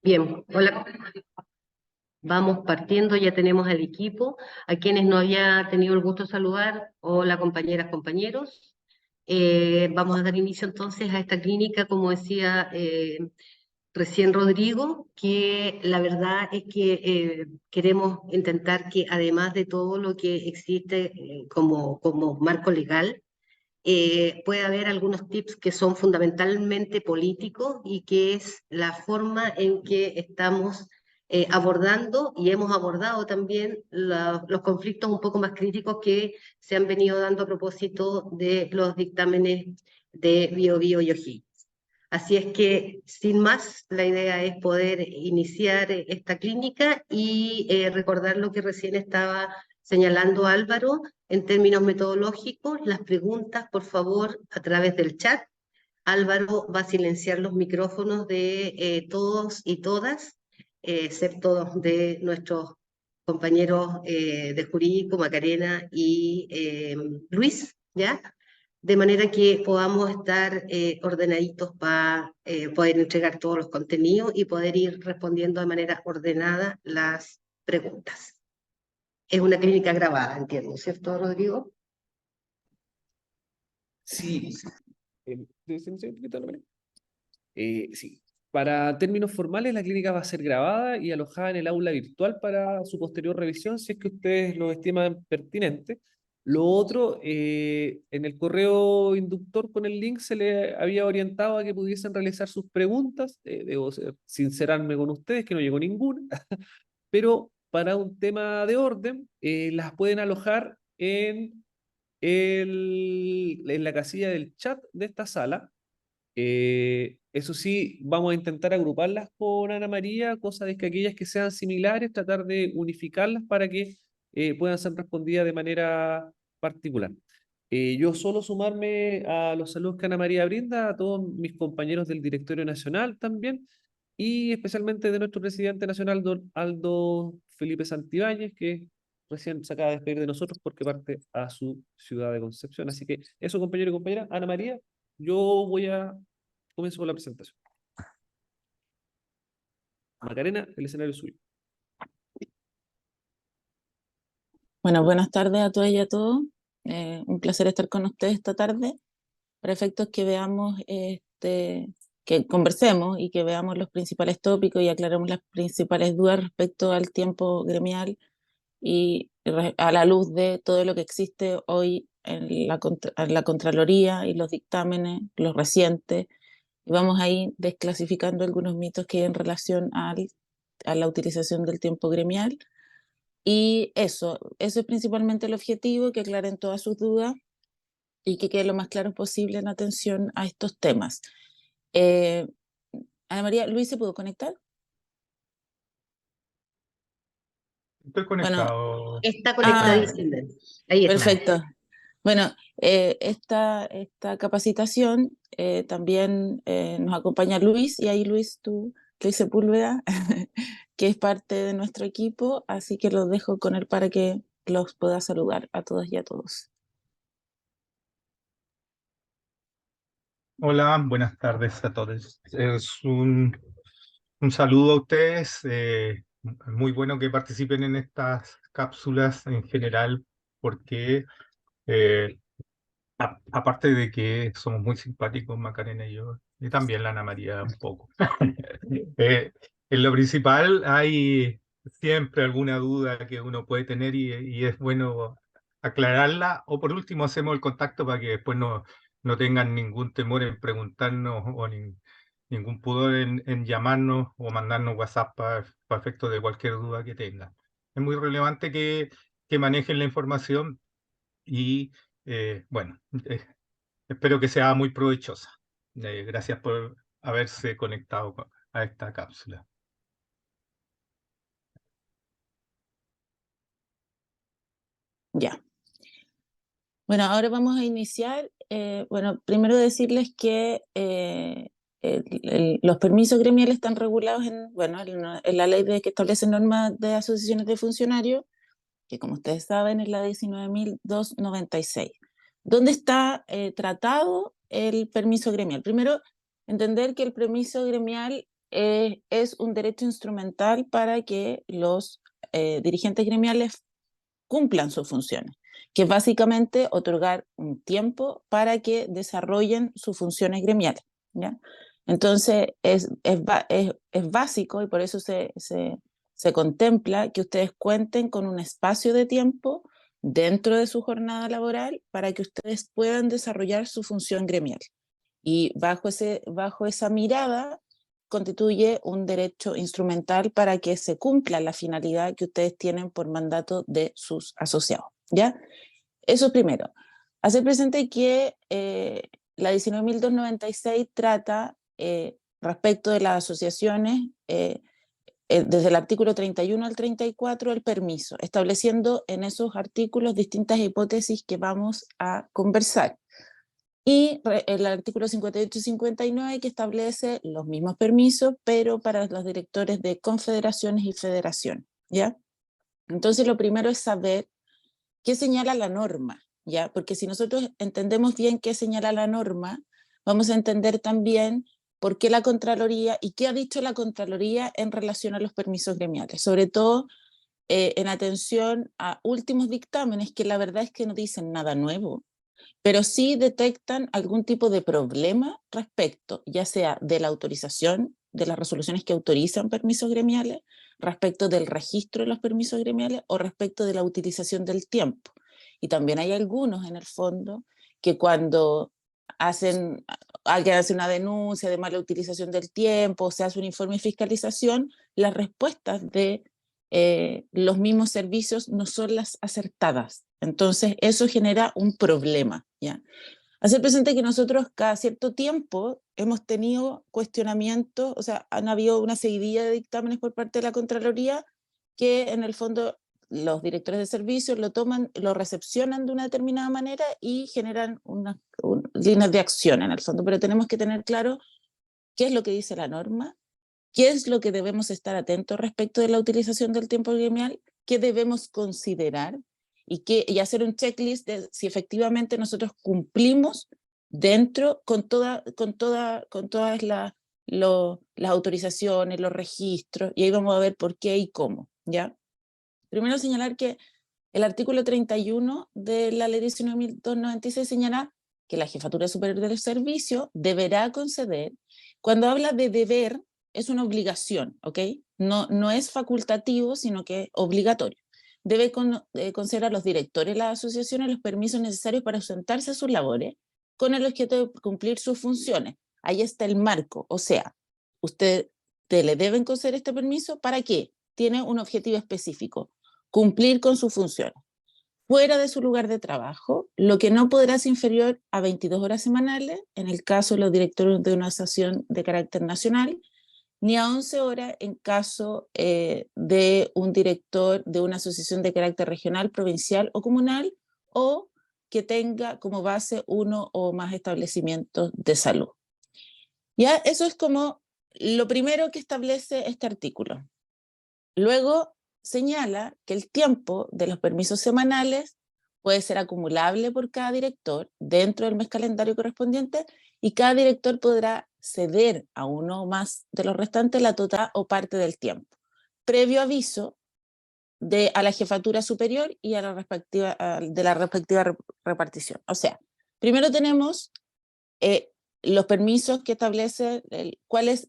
Bien, hola. Vamos partiendo, ya tenemos al equipo, a quienes no había tenido el gusto de saludar. Hola compañeras, compañeros. Vamos a dar inicio entonces a esta clínica, como decía recién Rodrigo, que la verdad es que queremos intentar que además de todo lo que existe como marco legal, puede haber algunos tips que son fundamentalmente políticos y que es la forma en que estamos abordando y hemos abordado también los conflictos un poco más críticos que se han venido dando a propósito de los dictámenes de Bio Bio y O'Higgins. Así es que, sin más, la idea es poder iniciar esta clínica y recordar lo que recién estaba señalando Álvaro en términos metodológicos. Las preguntas, por favor, a través del chat. Álvaro va a silenciar los micrófonos de todos y todas, excepto de nuestros compañeros de jurídico, Macarena y Luis, ¿ya? De manera que podamos estar ordenaditos para poder entregar todos los contenidos y poder ir respondiendo de manera ordenada las preguntas. Es una clínica grabada, entiendo, ¿cierto, Rodrigo? Sí, sí. Para términos formales, la clínica va a ser grabada y alojada en el aula virtual para su posterior revisión, si es que ustedes lo estiman pertinente. Lo otro, en el correo inductor con el link se le había orientado a que pudiesen realizar sus preguntas. Sincerarme con ustedes que no llegó ninguna, pero para un tema de orden, las pueden alojar en la casilla del chat de esta sala. Eso sí, vamos a intentar agruparlas con Ana María, cosa de que aquellas que sean similares, tratar de unificarlas para que puedan ser respondidas de manera particular. Yo solo sumarme a los saludos que Ana María brinda, a todos mis compañeros del Directorio Nacional también, y especialmente de nuestro presidente nacional, don Aldo Felipe Santibáñez, que recién se acaba de despedir de nosotros porque parte a su ciudad de Concepción. Así que eso, compañero y compañera. Ana María, yo voy a comienzo con la presentación. Macarena, el escenario es suyo. Bueno, buenas tardes a todas y a todos. Un placer estar con ustedes esta tarde para efectos que veamos, que conversemos y que veamos los principales tópicos y aclaremos las principales dudas respecto al tiempo gremial y a la luz de todo lo que existe hoy en la Contraloría y los dictámenes, los recientes. Y vamos a ir desclasificando algunos mitos que hay en relación a la utilización del tiempo gremial. Y eso es principalmente el objetivo, que aclaren todas sus dudas y que quede lo más claro posible en atención a estos temas. Ana María, ¿Luis se pudo conectar? Estoy conectado. Está conectadísimo. Ahí está. Perfecto. Bueno, esta capacitación también nos acompaña Luis, y ahí Luis Sepúlveda, que es parte de nuestro equipo, así que los dejo con él para que los pueda saludar a todas y a todos. Hola, buenas tardes a todos. Es un saludo a ustedes. Muy bueno que participen en estas cápsulas en general, porque eh, aparte de que somos muy simpáticos, Macarena y yo, y también la Ana María un poco. En lo principal hay siempre alguna duda que uno puede tener y es bueno aclararla, o por último hacemos el contacto para que después no tengan ningún temor en preguntarnos o ningún pudor en llamarnos o mandarnos WhatsApp para efecto de cualquier duda que tengan. Es muy relevante que manejen la información y bueno, espero que sea muy provechosa. Gracias por haberse conectado a esta cápsula. Ya. Bueno, ahora vamos a iniciar. Bueno, primero decirles que los permisos gremiales están regulados en la ley que establece normas de asociaciones de funcionarios, que como ustedes saben es la 19.296. ¿Dónde está tratado el permiso gremial? Primero, entender que el permiso gremial es un derecho instrumental para que los dirigentes gremiales cumplan sus funciones, que es básicamente otorgar un tiempo para que desarrollen sus funciones gremiales, ¿ya? Entonces es básico y por eso se contempla que ustedes cuenten con un espacio de tiempo dentro de su jornada laboral para que ustedes puedan desarrollar su función gremial. Y bajo esa mirada constituye un derecho instrumental para que se cumpla la finalidad que ustedes tienen por mandato de sus asociados, ¿ya? Eso primero. Hacer presente que la 19.296 trata respecto de las asociaciones desde el artículo 31 al 34 el permiso, estableciendo en esos artículos distintas hipótesis que vamos a conversar. Y el artículo 58 y 59 que establece los mismos permisos, pero para los directores de confederaciones y federaciones, ¿ya? Entonces lo primero es saber qué señala la norma, ¿ya? Porque si nosotros entendemos bien qué señala la norma, vamos a entender también por qué la Contraloría y qué ha dicho la Contraloría en relación a los permisos gremiales, sobre todo en atención a últimos dictámenes que la verdad es que no dicen nada nuevo, pero sí detectan algún tipo de problema respecto, ya sea de la autorización, de las resoluciones que autorizan permisos gremiales, respecto del registro de los permisos gremiales o respecto de la utilización del tiempo. Y también hay algunos en el fondo que cuando alguien hace una denuncia de mala utilización del tiempo, se hace un informe de fiscalización, las respuestas de los mismos servicios no son las acertadas. Entonces eso genera un problema, ¿ya? Hacer presente que nosotros cada cierto tiempo hemos tenido cuestionamientos, o sea, han habido una seguidilla de dictámenes por parte de la Contraloría que en el fondo los directores de servicios lo toman, lo recepcionan de una determinada manera y generan líneas de acción en el fondo, pero tenemos que tener claro qué es lo que dice la norma, qué es lo que debemos estar atentos respecto de la utilización del tiempo gremial, qué debemos considerar y hacer un checklist de si efectivamente nosotros cumplimos dentro con todas las autorizaciones, los registros, y ahí vamos a ver por qué y cómo, ¿ya? Primero señalar que el artículo 31 de la ley 19.296 señala que la Jefatura Superior del Servicio deberá conceder, cuando habla de deber, es una obligación, ¿ok? No es facultativo, sino que es obligatorio. Debe conceder a los directores de las asociaciones los permisos necesarios para ausentarse a sus labores con el objeto de cumplir sus funciones. Ahí está el marco, o sea, usted le deben conceder este permiso, ¿para qué? Tiene un objetivo específico, cumplir con sus funciones. Fuera de su lugar de trabajo, lo que no podrá ser inferior a 22 horas semanales, en el caso de los directores de una asociación de carácter nacional, ni a 11 horas en caso de un director de una asociación de carácter regional, provincial o comunal, o que tenga como base uno o más establecimientos de salud. Ya, eso es como lo primero que establece este artículo. Luego señala que el tiempo de los permisos semanales puede ser acumulable por cada director dentro del mes calendario correspondiente y cada director podrá ceder a uno o más de los restantes la total o parte del tiempo, previo aviso a la jefatura superior y a la respectiva repartición. O sea, primero tenemos los permisos que establece cuáles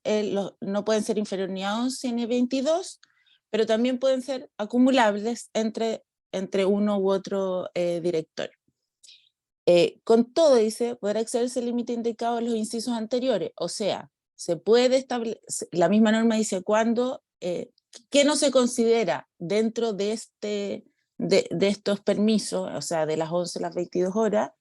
no pueden ser inferior ni a 11 ni a 22, pero también pueden ser acumulables entre uno u otro director. Con todo, dice, podrá excederse el límite indicado en los incisos anteriores, o sea, se puede establecer, la misma norma dice cuándo, qué no se considera dentro de estos permisos, o sea, de las 11 a las 22 horas,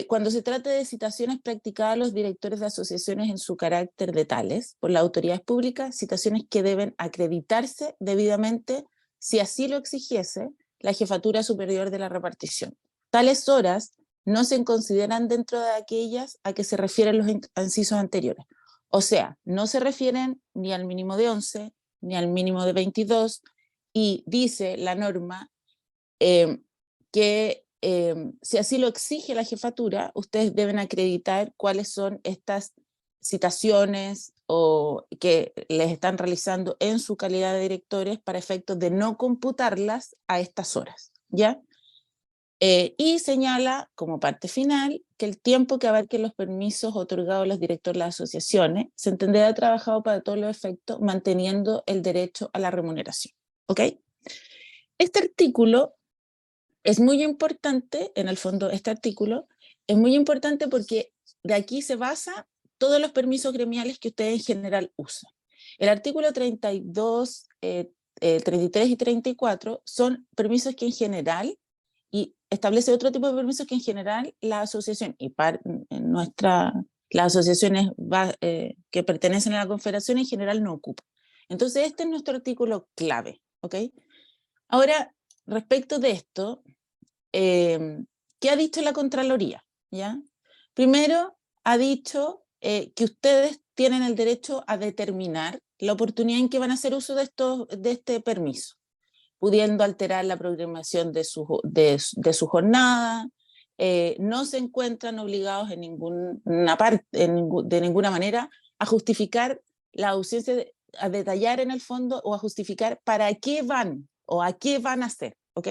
cuando se trata de citaciones practicadas a los directores de asociaciones en su carácter de tales por las autoridades públicas, citaciones que deben acreditarse debidamente si así lo exigiese la Jefatura Superior de la Repartición. Tales horas no se consideran dentro de aquellas a que se refieren los incisos anteriores. O sea, no se refieren ni al mínimo de 11, ni al mínimo de 22, y dice la norma que si así lo exige la jefatura, ustedes deben acreditar cuáles son estas citaciones o que les están realizando en su calidad de directores para efectos de no computarlas a estas horas, ¿ya? Y señala como parte final que el tiempo que abarque los permisos otorgados a los directores de las asociaciones se entenderá trabajado para todos los efectos, manteniendo el derecho a la remuneración. ¿Ok? Este artículo es muy importante, en el fondo este artículo es muy importante porque de aquí se basa todos los permisos gremiales que ustedes en general usan. El artículo 32, 33 y 34 son permisos que en general, y establece otro tipo de permisos que en general la asociación, y las asociaciones que pertenecen a la confederación en general no ocupan. Entonces este es nuestro artículo clave, ¿ok? Ahora, respecto de esto, ¿qué ha dicho la Contraloría? ¿Ya? Primero, ha dicho que ustedes tienen el derecho a determinar la oportunidad en que van a hacer uso de este permiso, pudiendo alterar la programación de su jornada, no se encuentran obligados en ninguna parte, de ninguna manera, a justificar la ausencia, a detallar en el fondo o a justificar para qué van o a qué van a hacer, ¿ok?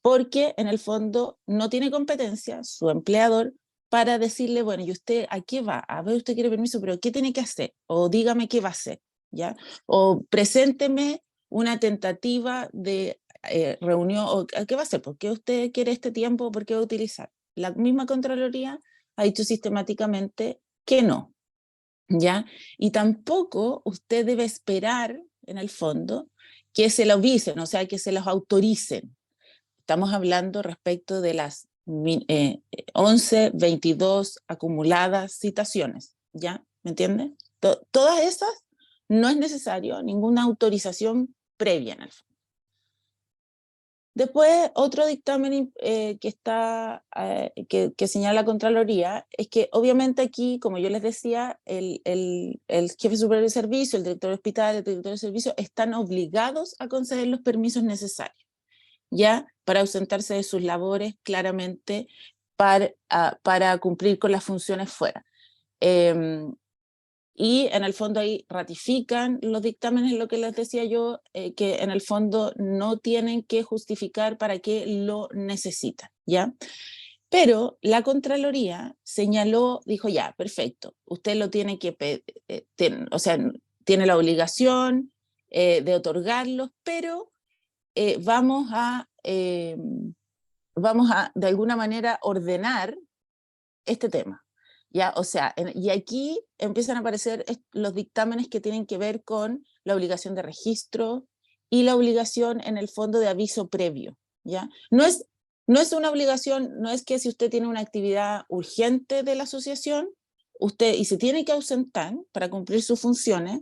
Porque en el fondo no tiene competencia su empleador para decirle, bueno, ¿y usted a qué va? A ver, usted quiere permiso, pero ¿qué tiene que hacer? O dígame qué va a hacer, ¿ya? O presénteme una tentativa de reunión, o ¿qué va a hacer? ¿Por qué usted quiere este tiempo? ¿Por qué va a utilizar? La misma Contraloría ha dicho sistemáticamente que no, ¿ya? Y tampoco usted debe esperar, en el fondo, que se lo avisen, o sea, que se los autoricen. Estamos hablando respecto de las 11, 22 acumuladas citaciones, ¿ya? ¿Me entiende? Todas esas no es necesario ninguna autorización previa en el fondo. Después, otro dictamen que señala la Contraloría es que obviamente aquí, como yo les decía, el jefe superior de servicio, el director de hospital, el director de servicio están obligados a conceder los permisos necesarios, ya para ausentarse de sus labores claramente para cumplir con las funciones fuera. Y en el fondo ahí ratifican los dictámenes, lo que les decía yo, que en el fondo no tienen que justificar para qué lo necesitan, ¿ya? Pero la Contraloría señaló, dijo ya, perfecto, usted lo tiene que, o sea, tiene la obligación de otorgarlos, pero vamos a de alguna manera ordenar este tema, ¿ya? O sea, y aquí empiezan a aparecer los dictámenes que tienen que ver con la obligación de registro y la obligación en el fondo de aviso previo, ¿ya? No es una obligación, no es que si usted tiene una actividad urgente de la asociación, y se tiene que ausentar para cumplir sus funciones,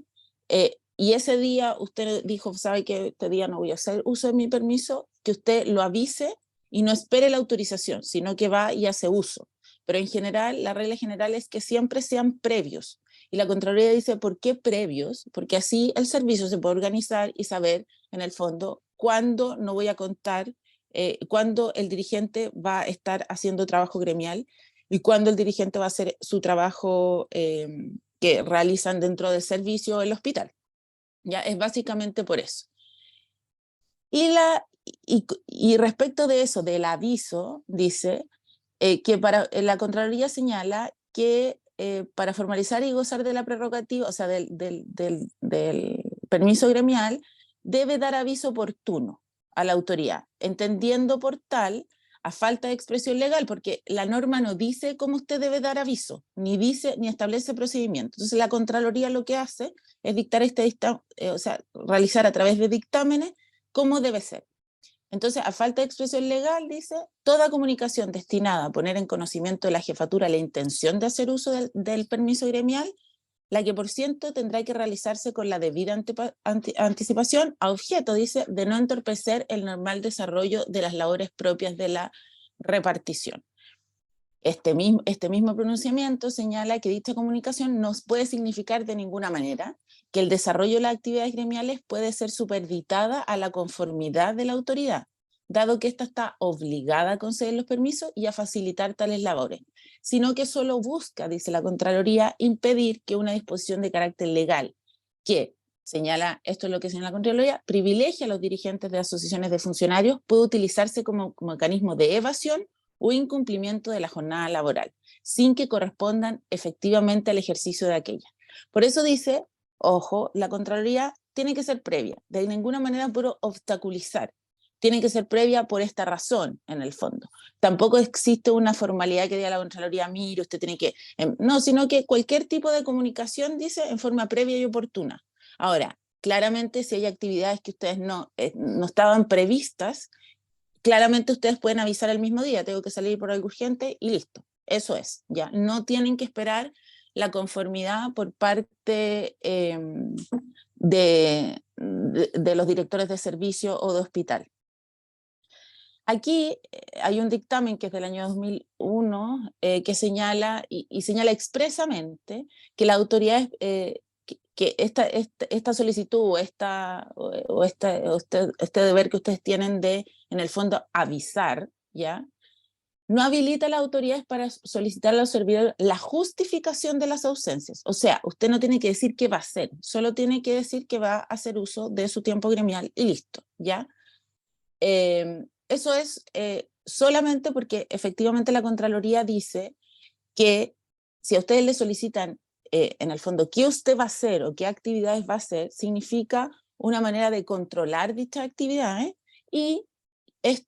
y ese día usted dijo, sabe que este día no voy a hacer uso de mi permiso, que usted lo avise y no espere la autorización, sino que va y hace uso. Pero en general, la regla general es que siempre sean previos. Y la Contraloría dice, ¿por qué previos? Porque así el servicio se puede organizar y saber, en el fondo, cuándo no voy a contar, cuándo el dirigente va a estar haciendo trabajo gremial y cuándo el dirigente va a hacer su trabajo que realizan dentro del servicio el hospital. Ya es básicamente por eso. Y respecto de eso, del aviso, dice que la Contraloría señala que para formalizar y gozar de la prerrogativa, o sea, del permiso gremial, debe dar aviso oportuno a la autoridad, entendiendo por tal, a falta de expresión legal, porque la norma no dice cómo usted debe dar aviso, ni establece procedimiento. Entonces la Contraloría lo que hace es dictar o sea, realizar a través de dictámenes cómo debe ser. Entonces, a falta de expresión legal, dice, toda comunicación destinada a poner en conocimiento de la jefatura la intención de hacer uso del permiso gremial, la que por ciento tendrá que realizarse con la debida anticipación, a objeto, dice, de no entorpecer el normal desarrollo de las labores propias de la repartición. Este mismo pronunciamiento señala que dicha comunicación no puede significar de ninguna manera que el desarrollo de las actividades gremiales puede ser superditada a la conformidad de la autoridad, dado que ésta está obligada a conceder los permisos y a facilitar tales labores. sino que solo busca, dice la Contraloría, impedir que una disposición de carácter legal, que señala, esto es lo que señala la Contraloría, privilegia a los dirigentes de asociaciones de funcionarios, puede utilizarse como mecanismo de evasión o incumplimiento de la jornada laboral, sin que correspondan efectivamente al ejercicio de aquella. Por eso dice, ojo, la Contraloría tiene que ser previa, de ninguna manera por obstaculizar, tiene que ser previa por esta razón, en el fondo. Tampoco existe una formalidad que diga la Contraloría, mire, usted tiene que... no, sino que cualquier tipo de comunicación, dice, en forma previa y oportuna. Ahora, claramente si hay actividades que ustedes no estaban previstas, claramente ustedes pueden avisar el mismo día, tengo que salir por algo urgente y listo. Eso es, ya. No tienen que esperar la conformidad por parte de los directores de servicio o de hospital. Aquí hay un dictamen que es del año 2001 que señala y señala expresamente que la autoridad, que esta solicitud o este deber que ustedes tienen de, en el fondo, avisar, ¿ya? No habilita a las autoridades para solicitar a los servidores la justificación de las ausencias. O sea, usted no tiene que decir qué va a hacer, solo tiene que decir que va a hacer uso de su tiempo gremial y listo, ¿ya? Eso es solamente porque efectivamente la Contraloría dice que si a ustedes le solicitan en el fondo qué usted va a hacer o qué actividades va a hacer, significa una manera de controlar dichas actividades y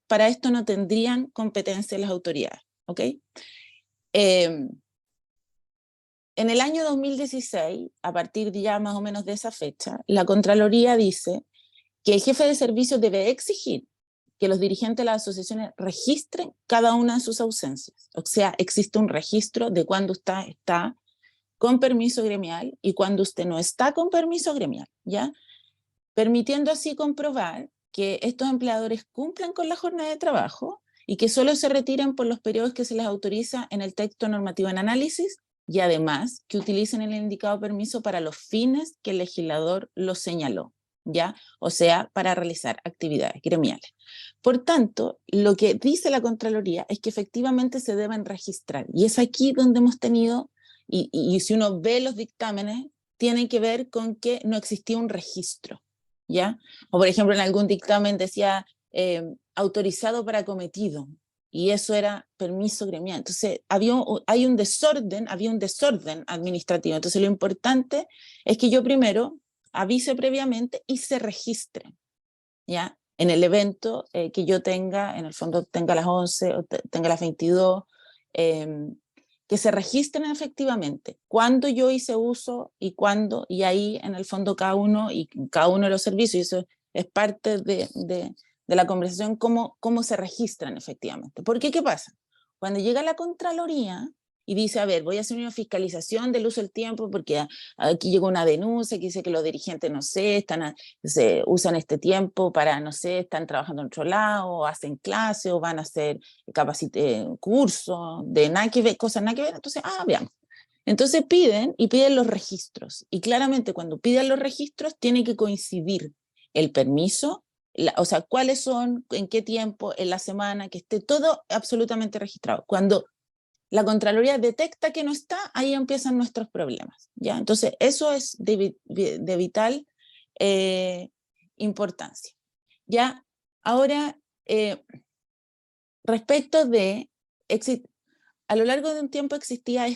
para esto no tendrían competencia las autoridades, ¿ok? En el año 2016, a partir de ya más o menos de esa fecha, la Contraloría dice que el jefe de servicio debe exigir que los dirigentes de las asociaciones registren cada una de sus ausencias. O sea, existe un registro de cuando usted está con permiso gremial y cuando usted no está con permiso gremial, ¿ya? Permitiendo así comprobar que estos empleadores cumplan con la jornada de trabajo y que solo se retiren por los periodos que se les autoriza en el texto normativo en análisis y además que utilicen el indicado permiso para los fines que el legislador lo señaló, ¿ya? O sea, para realizar actividades gremiales. Por tanto, lo que dice la Contraloría es que efectivamente se deben registrar y es aquí donde hemos tenido, y si uno ve los dictámenes, tiene que ver con que no existía un registro, ¿ya? O por ejemplo en algún dictamen decía autorizado para cometido, y eso era permiso gremial. Entonces había un desorden administrativo. Entonces lo importante es que yo primero avise previamente y se registre, ¿ya? En el evento que yo tenga, en el fondo tenga las 11 o tenga las 22, que se registren efectivamente cuándo yo hice uso y cuándo, y ahí en el fondo cada uno de los servicios, y eso es parte de la conversación, cómo se registran efectivamente. Porque ¿qué pasa? Cuando llega la Contraloría y dice, a ver, voy a hacer una fiscalización del uso del tiempo porque aquí llegó una denuncia que dice que los dirigentes, no sé, se usan este tiempo para, no sé, están trabajando en otro lado, o hacen clase, o van a hacer cursos de nada que ver, cosas nada que ver. Entonces, veamos. Entonces piden los registros. Y claramente cuando piden los registros tiene que coincidir el permiso, o sea, cuáles son, en qué tiempo, en la semana, que esté todo absolutamente registrado. Cuando la Contraloría detecta que no está, ahí empiezan nuestros problemas, ¿ya? Entonces, eso es de vital importancia. Ya, ahora, respecto de, a lo largo de un tiempo existía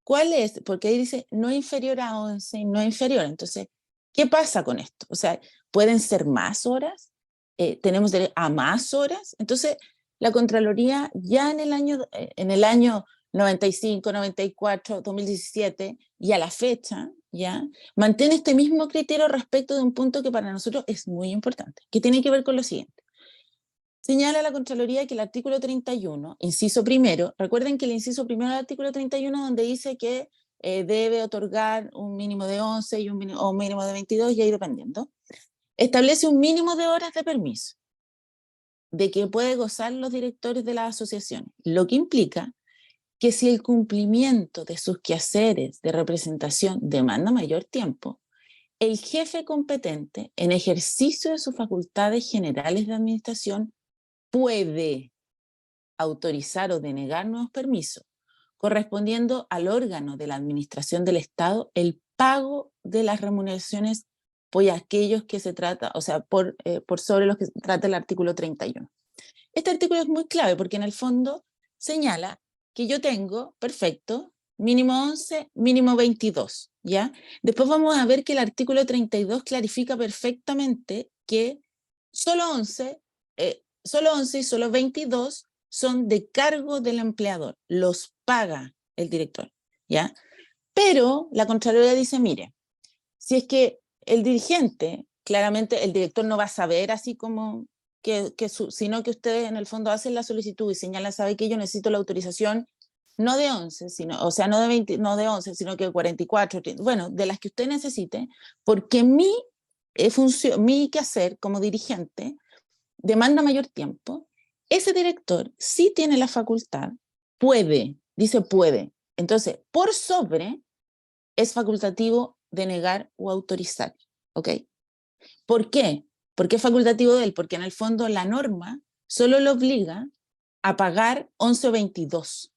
¿cuál es? Porque ahí dice no inferior a 11, no inferior. Entonces, ¿qué pasa con esto? O sea, ¿pueden ser más horas? ¿Tenemos derecho a más horas? Entonces, la Contraloría ya en el año 95, 94, 2017 y a la fecha, ¿ya? Mantiene este mismo criterio respecto de un punto que para nosotros es muy importante, que tiene que ver con lo siguiente. Señala la Contraloría que el artículo 31, inciso primero, recuerden que el inciso primero del artículo 31 donde dice que debe otorgar un mínimo de 11 y un mínimo de 22, y ahí dependiendo, establece un mínimo de horas de permiso de que puede gozar los directores de las asociaciones, lo que implica que si el cumplimiento de sus quehaceres de representación demanda mayor tiempo, el jefe competente, en ejercicio de sus facultades generales de administración, puede autorizar o denegar nuevos permisos, correspondiendo al órgano de la administración del Estado el pago de las remuneraciones por aquellos que se trata, o sea, por sobre los que trata el artículo 31. Este artículo es muy clave porque en el fondo señala que yo tengo, perfecto, mínimo 11, mínimo 22, ¿ya? Después vamos a ver que el artículo 32 clarifica perfectamente que solo 11 y solo 22 son de cargo del empleador, los paga el director, ¿ya? Pero la Contraloría dice, mire, si es que el dirigente, claramente el director no va a saber así como sino que ustedes en el fondo hacen la solicitud y señalan, sabe que yo necesito la autorización no de 11, sino, o sea, no de 20, no de 11, sino que 44, 30, bueno, de las que usted necesite, porque mi quehacer como dirigente demanda mayor tiempo, ese director sí tiene la facultad, dice puede, entonces por sobre es facultativo de negar o autorizar, ¿ok? ¿Por qué? ¿Por qué es facultativo de él? Porque en el fondo la norma solo lo obliga a pagar 11 o 22,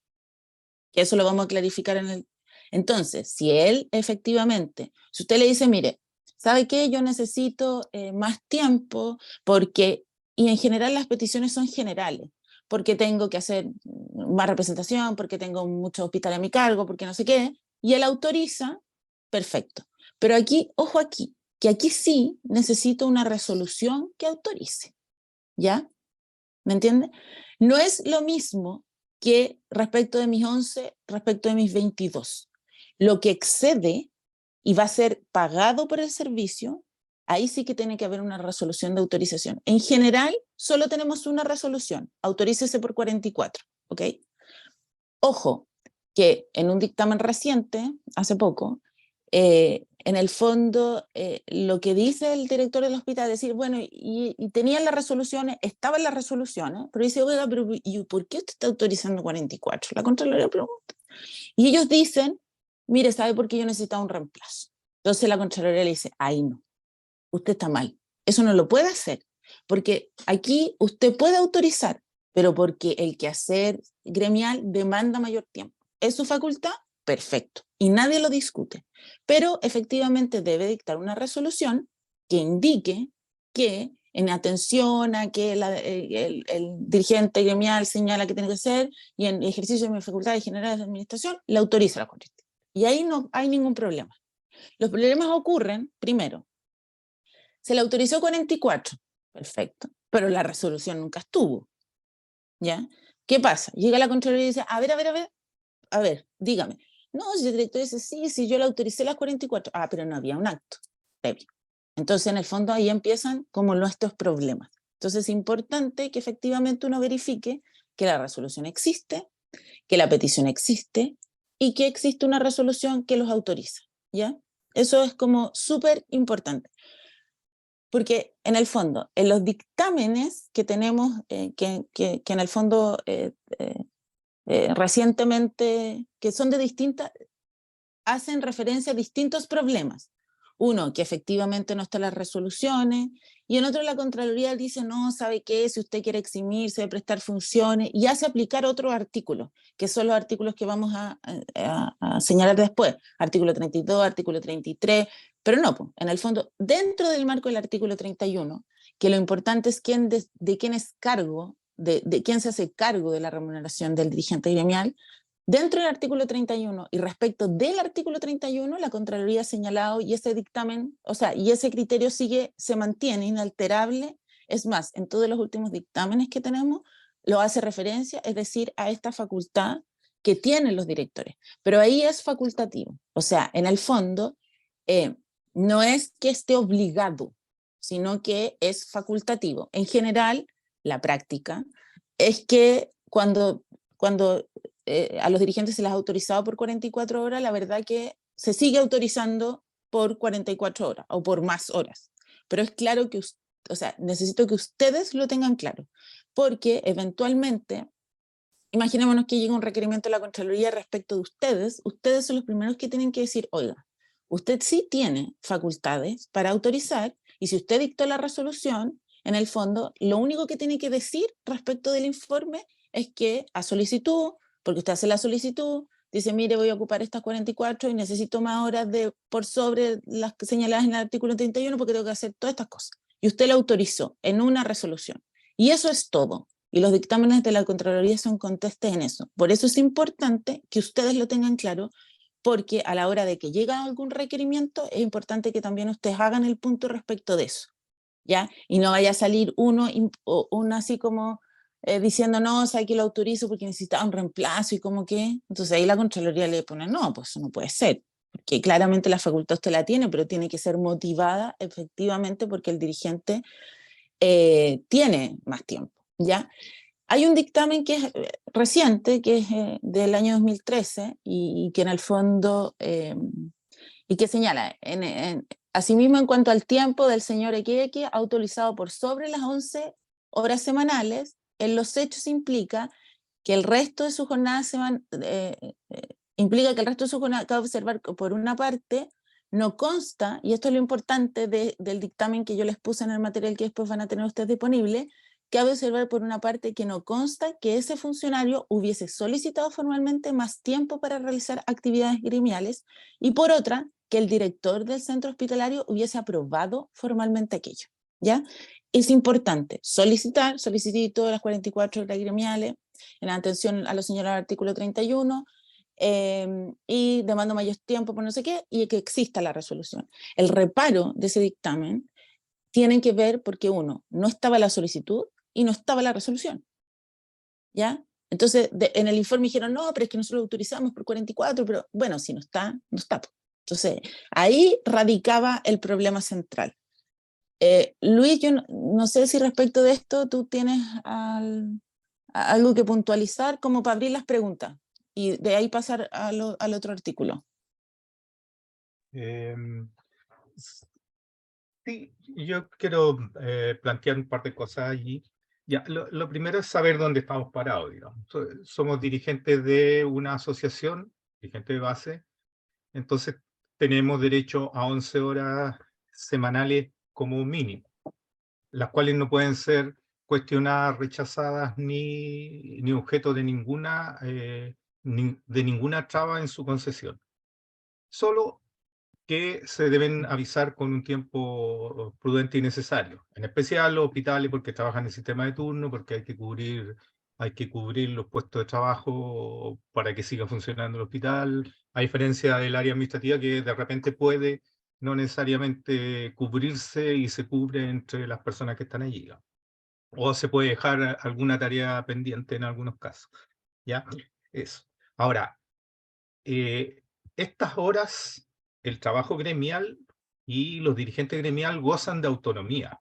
que eso lo vamos a clarificar en el... Entonces, si él efectivamente, si usted le dice, mire, ¿sabe qué? Yo necesito más tiempo porque, y en general las peticiones son generales, porque tengo que hacer más representación, porque tengo muchos hospitales a mi cargo, porque no sé qué, y él autoriza, perfecto. Pero aquí, ojo aquí, que aquí sí necesito una resolución que autorice, ¿ya? ¿Me entiende? No es lo mismo que respecto de mis 11, respecto de mis 22. Lo que excede y va a ser pagado por el servicio, ahí sí que tiene que haber una resolución de autorización. En general, solo tenemos una resolución, autorícese por 44, ¿ok? Ojo, que en un dictamen reciente, hace poco, en el fondo, lo que dice el director del hospital es decir, bueno, y tenían las resoluciones, estaban las resoluciones, pero dice, oiga, pero ¿y por qué usted está autorizando 44? La Contraloría pregunta. Y ellos dicen, mire, ¿sabe por qué yo necesitaba un reemplazo? Entonces la Contraloría le dice, ay no, usted está mal, eso no lo puede hacer, porque aquí usted puede autorizar, pero porque el quehacer gremial demanda mayor tiempo. ¿Es su facultad? Perfecto, y nadie lo discute, pero efectivamente debe dictar una resolución que indique que en atención a que el dirigente gremial señala que tiene que hacer y en ejercicio de mi facultad general de administración, le autoriza la corriente. Y ahí no hay ningún problema. Los problemas ocurren, primero, se le autorizó 44, perfecto, pero la resolución nunca estuvo, ¿ya? ¿Qué pasa? Llega la Contraloría y dice, a ver, dígame. No, si el director dice, sí, yo le autoricé las 44. Ah, pero no había un acto previo. Entonces, en el fondo, ahí empiezan como nuestros problemas. Entonces, es importante que efectivamente uno verifique que la resolución existe, que la petición existe y que existe una resolución que los autoriza, ¿ya? Eso es como súper importante. Porque en el fondo, en los dictámenes que tenemos, que en el fondo recientemente, que son de distintas, hacen referencia a distintos problemas. Uno, que efectivamente no están las resoluciones, y en otro la Contraloría dice, no, ¿sabe qué? Si usted quiere eximirse de prestar funciones, y hace aplicar otros artículos, que son los artículos que vamos a señalar después, artículo 32, artículo 33, pero no, pues, en el fondo, dentro del marco del artículo 31, que lo importante es de quién es cargo, de quién se hace cargo de la remuneración del dirigente gremial. Dentro del artículo 31 y respecto del artículo 31, la Contraloría ha señalado y ese dictamen, o sea, y ese criterio se mantiene inalterable. Es más, en todos los últimos dictámenes que tenemos, lo hace referencia, es decir, a esta facultad que tienen los directores. Pero ahí es facultativo. O sea, en el fondo, no es que esté obligado, sino que es facultativo. En general, la práctica es que cuando a los dirigentes se les ha autorizado por 44 horas, la verdad que se sigue autorizando por 44 horas o por más horas. Pero es claro que, o sea, necesito que ustedes lo tengan claro, porque eventualmente, imaginémonos que llega un requerimiento de la Contraloría respecto de ustedes son los primeros que tienen que decir, oiga, usted sí tiene facultades para autorizar, y si usted dictó la resolución, en el fondo, lo único que tiene que decir respecto del informe es que a solicitud, porque usted hace la solicitud, dice, mire, voy a ocupar estas 44 y necesito más horas por sobre las señaladas en el artículo 31 porque tengo que hacer todas estas cosas. Y usted lo autorizó en una resolución. Y eso es todo. Y los dictámenes de la Contraloría son contestes en eso. Por eso es importante que ustedes lo tengan claro, porque a la hora de que llega algún requerimiento, es importante que también ustedes hagan el punto respecto de eso, ¿ya? Y no vaya a salir uno así como diciendo, no, o sea, que lo autorizo porque necesitaba un reemplazo y como que, entonces ahí la Contraloría le pone, no, pues eso no puede ser, porque claramente la facultad usted la tiene, pero tiene que ser motivada efectivamente porque el dirigente tiene más tiempo, ¿ya? Hay un dictamen que es reciente, que es del año 2013 y que en el fondo, y que señala, asimismo en cuanto al tiempo del señor Equeque, ha utilizado por sobre las 11 horas semanales, en los hechos implica que el resto de su jornada implica que el resto de su jornada, cabe observar que por una parte, no consta, y esto es lo importante del dictamen que yo les puse en el material que después van a tener ustedes disponible, cabe observar por una parte que no consta que ese funcionario hubiese solicitado formalmente más tiempo para realizar actividades gremiales y por otra, que el director del centro hospitalario hubiese aprobado formalmente aquello, ¿ya? Es importante solicité todas las 44 horas gremiales en atención a los señalados del artículo 31 y demando mayor tiempo por no sé qué y que exista la resolución. El reparo de ese dictamen tienen que ver porque uno, no estaba la solicitud y no estaba la resolución, ¿ya? Entonces, en el informe dijeron, no, pero es que nosotros lo autorizamos por 44, pero bueno, si no está, no está. Entonces, ahí radicaba el problema central. Luis, yo no sé si respecto de esto tú tienes algo que puntualizar como para abrir las preguntas y de ahí pasar al otro artículo. Sí, yo quiero plantear un par de cosas allí. Ya, lo primero es saber dónde estamos parados, digamos. Somos dirigentes de una asociación, dirigente de base, entonces tenemos derecho a 11 horas semanales como mínimo, las cuales no pueden ser cuestionadas, rechazadas, ni objeto de de ninguna traba en su concesión. Solo que se deben avisar con un tiempo prudente y necesario. En especial los hospitales porque trabajan en el sistema de turno, porque hay que cubrir los puestos de trabajo para que siga funcionando el hospital, a diferencia del área administrativa que de repente puede no necesariamente cubrirse y se cubre entre las personas que están allí. O se puede dejar alguna tarea pendiente en algunos casos. ¿Ya? Eso. Ahora, estas horas, el trabajo gremial y los dirigentes gremial gozan de autonomía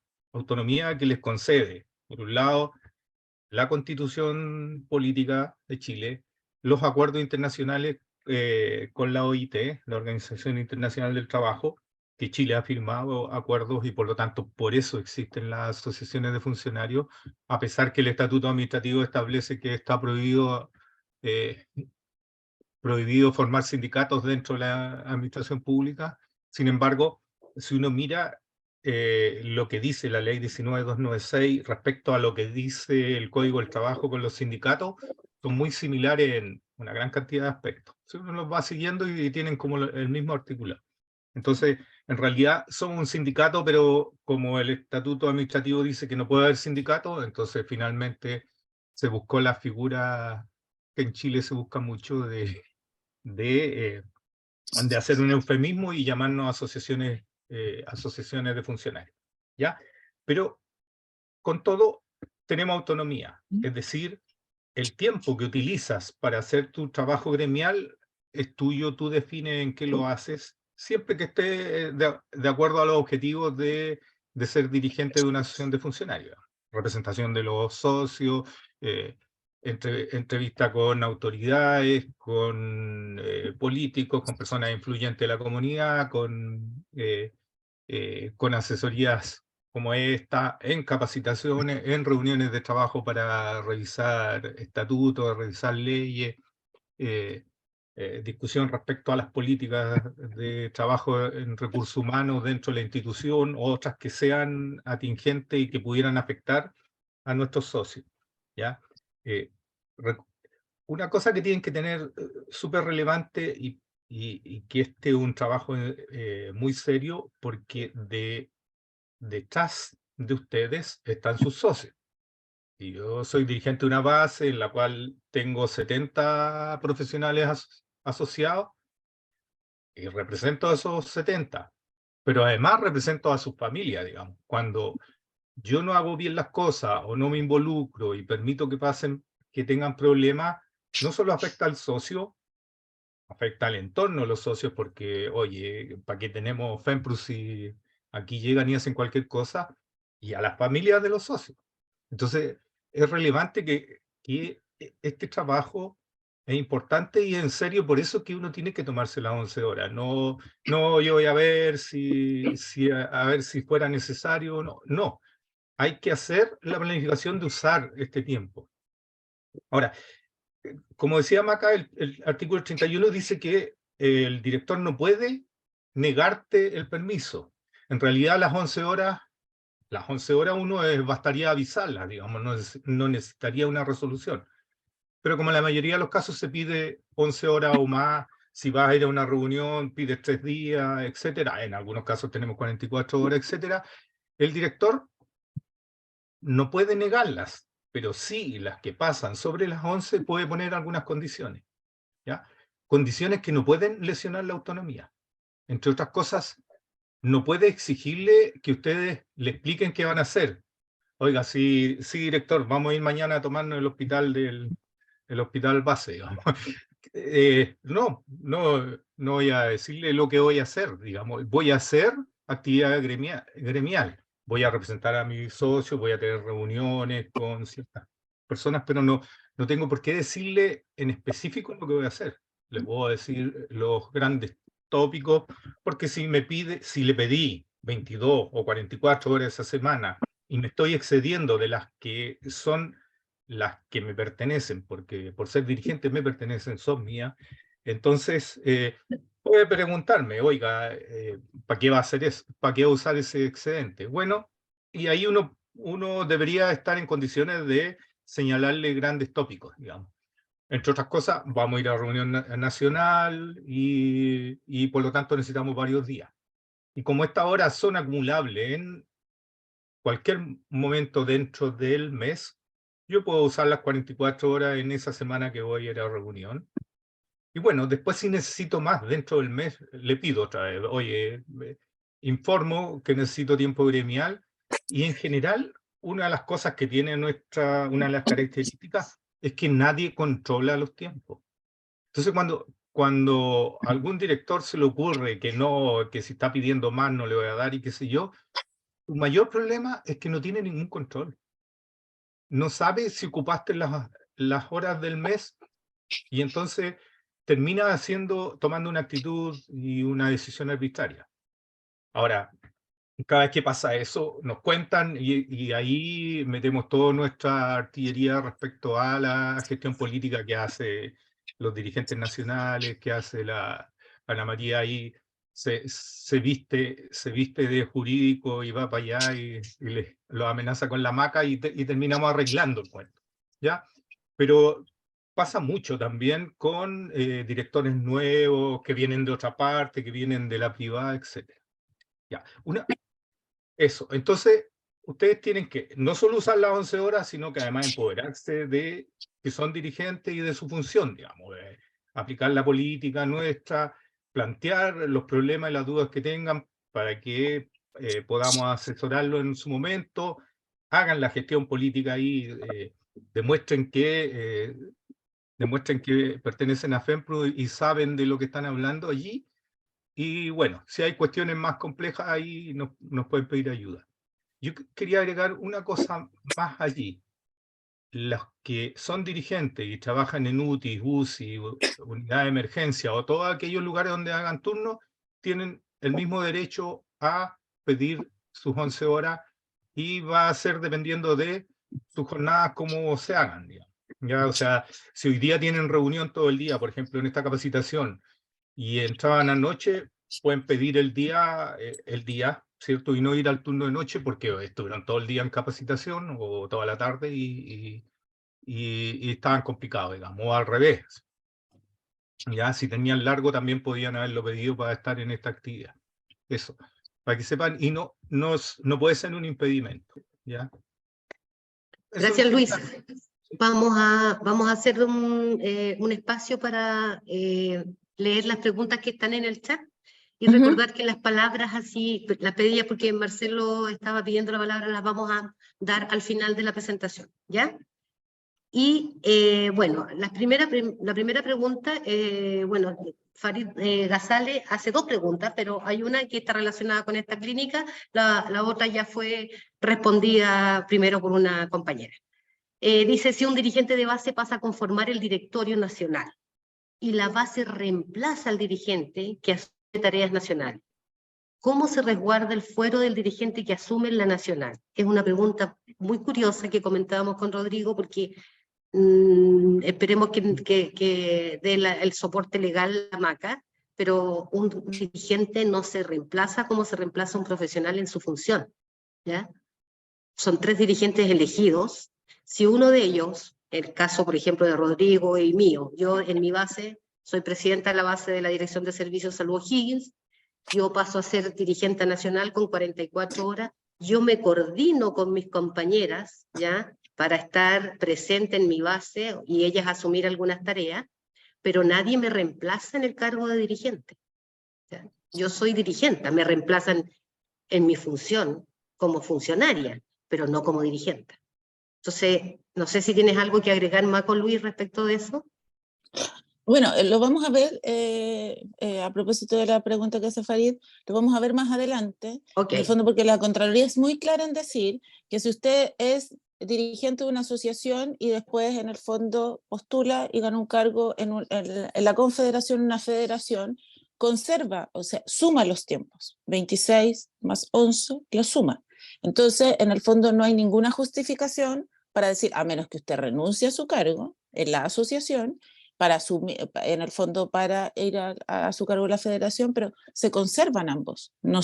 que les concede, por un lado, la Constitución Política de Chile, los acuerdos internacionales con la OIT, la Organización Internacional del Trabajo, que Chile ha firmado acuerdos y por lo tanto por eso existen las asociaciones de funcionarios, a pesar que el Estatuto Administrativo establece que está prohibido formar sindicatos dentro de la administración pública. Sin embargo, si uno mira lo que dice la ley 19.296 respecto a lo que dice el Código del Trabajo con los sindicatos, son muy similares en una gran cantidad de aspectos. Si uno los va siguiendo y tienen como el mismo articulado. Entonces, en realidad somos un sindicato, pero como el estatuto administrativo dice que no puede haber sindicato, entonces finalmente se buscó la figura que en Chile se busca mucho de hacer un eufemismo y llamarnos asociaciones de funcionarios, ¿ya? Pero con todo tenemos autonomía, es decir, el tiempo que utilizas para hacer tu trabajo gremial es tuyo, tú defines en qué lo haces, siempre que esté de acuerdo a los objetivos de ser dirigente de una asociación de funcionarios, representación de los socios, entrevista con autoridades, con políticos, con personas influyentes de la comunidad, con asesorías como esta, en capacitaciones, en reuniones de trabajo para revisar estatutos, revisar leyes, discusión respecto a las políticas de trabajo en recursos humanos dentro de la institución, o otras que sean atingentes y que pudieran afectar a nuestros socios, ¿ya? una cosa que tienen que tener súper relevante y que este es un trabajo muy serio, porque detrás de ustedes están sus socios. Y yo soy dirigente de una base en la cual tengo 70 profesionales asociados y represento a esos 70, pero además represento a sus familias, digamos. Cuando yo no hago bien las cosas o no me involucro y permito que pasen, que tengan problemas, no solo afecta al socio, afecta al entorno de los socios, porque, oye, ¿para qué tenemos FEMPRU si aquí llegan y hacen cualquier cosa? Y a las familias de los socios. Entonces, es relevante que este trabajo es importante y en serio, por eso es que uno tiene que tomarse las 11 horas. No, no, yo voy a ver a ver si fuera necesario o no. No, hay que hacer la planificación de usar este tiempo. Ahora, como decía Maca, el artículo 31 dice que el director no puede negarte el permiso. En realidad, las 11 horas uno bastaría avisarlas, digamos, no necesitaría una resolución. Pero como en la mayoría de los casos se pide 11 horas o más, si vas a ir a una reunión, pides 3 días, etcétera. En algunos casos tenemos 44 horas, etcétera. El director no puede negarlas, pero sí las que pasan sobre las 11 puede poner algunas condiciones, ¿ya? Condiciones que no pueden lesionar la autonomía. Entre otras cosas, no puede exigirle que ustedes le expliquen qué van a hacer. Oiga, sí, director, vamos a ir mañana a tomarnos el hospital base, digamos. No voy a decirle lo que voy a hacer, digamos. Voy a hacer actividad gremial. Voy a representar a mis socios, voy a tener reuniones con ciertas personas, pero no tengo por qué decirle en específico lo que voy a hacer. Les puedo decir los grandes tópicos, porque si le pedí 22 o 44 horas esa semana y me estoy excediendo de las que son las que me pertenecen, porque por ser dirigente me pertenecen, son mías, entonces puede preguntarme, oiga, ¿para qué va a hacer eso? ¿Para qué va a usar ese excedente? Bueno, y ahí uno debería estar en condiciones de señalarle grandes tópicos, digamos. Entre otras cosas, vamos a ir a reunión nacional y por lo tanto necesitamos varios días. Y como estas horas son acumulables en cualquier momento dentro del mes, yo puedo usar las 44 horas en esa semana que voy a ir a la reunión. Y bueno, después si necesito más dentro del mes, le pido otra vez, oye, informo que necesito tiempo gremial. Y en general, una de las cosas que tiene una de las características es que nadie controla los tiempos. Entonces, cuando a algún director se le ocurre que si está pidiendo más no le voy a dar y qué sé yo, su mayor problema es que no tiene ningún control. No sabe si ocupaste las horas del mes y entonces termina tomando una actitud y una decisión arbitraria. Ahora, cada vez que pasa eso, nos cuentan y ahí metemos toda nuestra artillería respecto a la gestión política que hace los dirigentes nacionales, que hace la Ana María ahí, se viste de jurídico y va para allá y lo amenaza con la maca y terminamos arreglando el cuento, ¿ya? Pero pasa mucho también con directores nuevos que vienen de otra parte, que vienen de la privada, etc. Ya, eso, entonces ustedes tienen que no solo usar las 11 horas, sino que además empoderarse de que son dirigentes y de su función, digamos, de aplicar la política nuestra, plantear los problemas y las dudas que tengan para que podamos asesorarlo en su momento, hagan la gestión política ahí, demuestren que pertenecen a FEMPRO y saben de lo que están hablando allí. Y bueno, si hay cuestiones más complejas, ahí nos pueden pedir ayuda. Yo quería agregar una cosa más allí. Los que son dirigentes y trabajan en UTI, UCI, unidad de emergencia o todos aquellos lugares donde hagan turno, tienen el mismo derecho a pedir sus 11 horas y va a ser dependiendo de sus jornadas como se hagan, digamos. Ya, o sea, si hoy día tienen reunión todo el día, por ejemplo, en esta capacitación, y entraban anoche, pueden pedir el día, ¿cierto? Y no ir al turno de noche porque estuvieron todo el día en capacitación o toda la tarde y y estaban complicados, digamos, o al revés. Ya, si tenían largo también podían haberlo pedido para estar en esta actividad. Eso, para que sepan, y no puede ser un impedimento, ¿ya? Eso Gracias, en Luis. general. Vamos a hacer un espacio para leer las preguntas que están en el chat y Ujú. recordar que las palabras así, las pedía porque Marcelo estaba pidiendo la palabra, las vamos a dar al final de la presentación, ¿ya? Y bueno, la primera pregunta, bueno, Farid Ghazale hace dos preguntas, pero hay una que está relacionada con esta clínica, la otra ya fue respondida primero por una compañera. Dice, si un dirigente de base pasa a conformar el directorio nacional y la base reemplaza al dirigente que asume tareas nacionales, ¿cómo se resguarda el fuero del dirigente que asume en la nacional? Es una pregunta muy curiosa que comentábamos con Rodrigo porque esperemos que dé el soporte legal a Maca, pero un dirigente no se reemplaza como se reemplaza un profesional en su función, ¿ya? Son 3 dirigentes elegidos. Si uno de ellos, el caso por ejemplo de Rodrigo y mío, yo en mi base soy presidenta de la base de la Dirección de Servicios de Salud O'Higgins, yo paso a ser dirigente nacional con 44 horas, yo me coordino con mis compañeras, ¿ya?, para estar presente en mi base y ellas asumir algunas tareas, pero nadie me reemplaza en el cargo de dirigente. ¿Ya? Yo soy dirigente, me reemplazan en mi función como funcionaria, pero no como dirigente. Entonces, no sé si tienes algo que agregar más con Luis respecto de eso. Bueno, lo vamos a ver, a propósito de la pregunta que hace Farid, lo vamos a ver más adelante, Ok. en el fondo porque la Contraloría es muy clara en decir que si usted es dirigente de una asociación y después en el fondo postula y gana un cargo en la confederación, una federación, conserva, o sea, suma los tiempos, 26 más 11, lo suma. Entonces, en el fondo no hay ninguna justificación para decir, a menos que usted renuncie a su cargo en la asociación, para asumir, en el fondo para ir a su cargo de la federación, pero se conservan ambos. No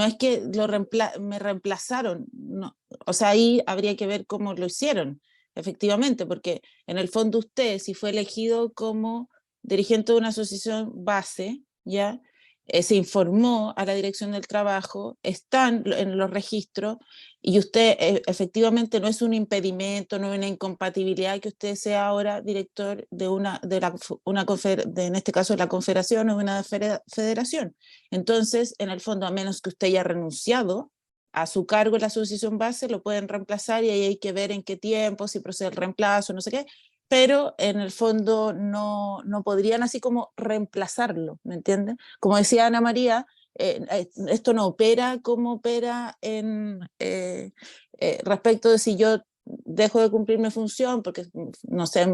es que me reemplazaron, no. O sea, ahí habría que ver cómo lo hicieron, efectivamente, porque en el fondo usted, si fue elegido como dirigente de una asociación base, ¿ya? Se informó a la Dirección del Trabajo, están en los registros, y usted efectivamente no es un impedimento, no es una incompatibilidad que usted sea ahora director de en este caso de la confederación o de una federación. Entonces, en el fondo, a menos que usted haya renunciado a su cargo en la asociación base, lo pueden reemplazar y ahí hay que ver en qué tiempo, si procede el reemplazo, no sé qué, pero en el fondo no podrían así como reemplazarlo, ¿me entienden? Como decía Ana María, esto no opera como opera respecto de si yo dejo de cumplir mi función porque, no sé,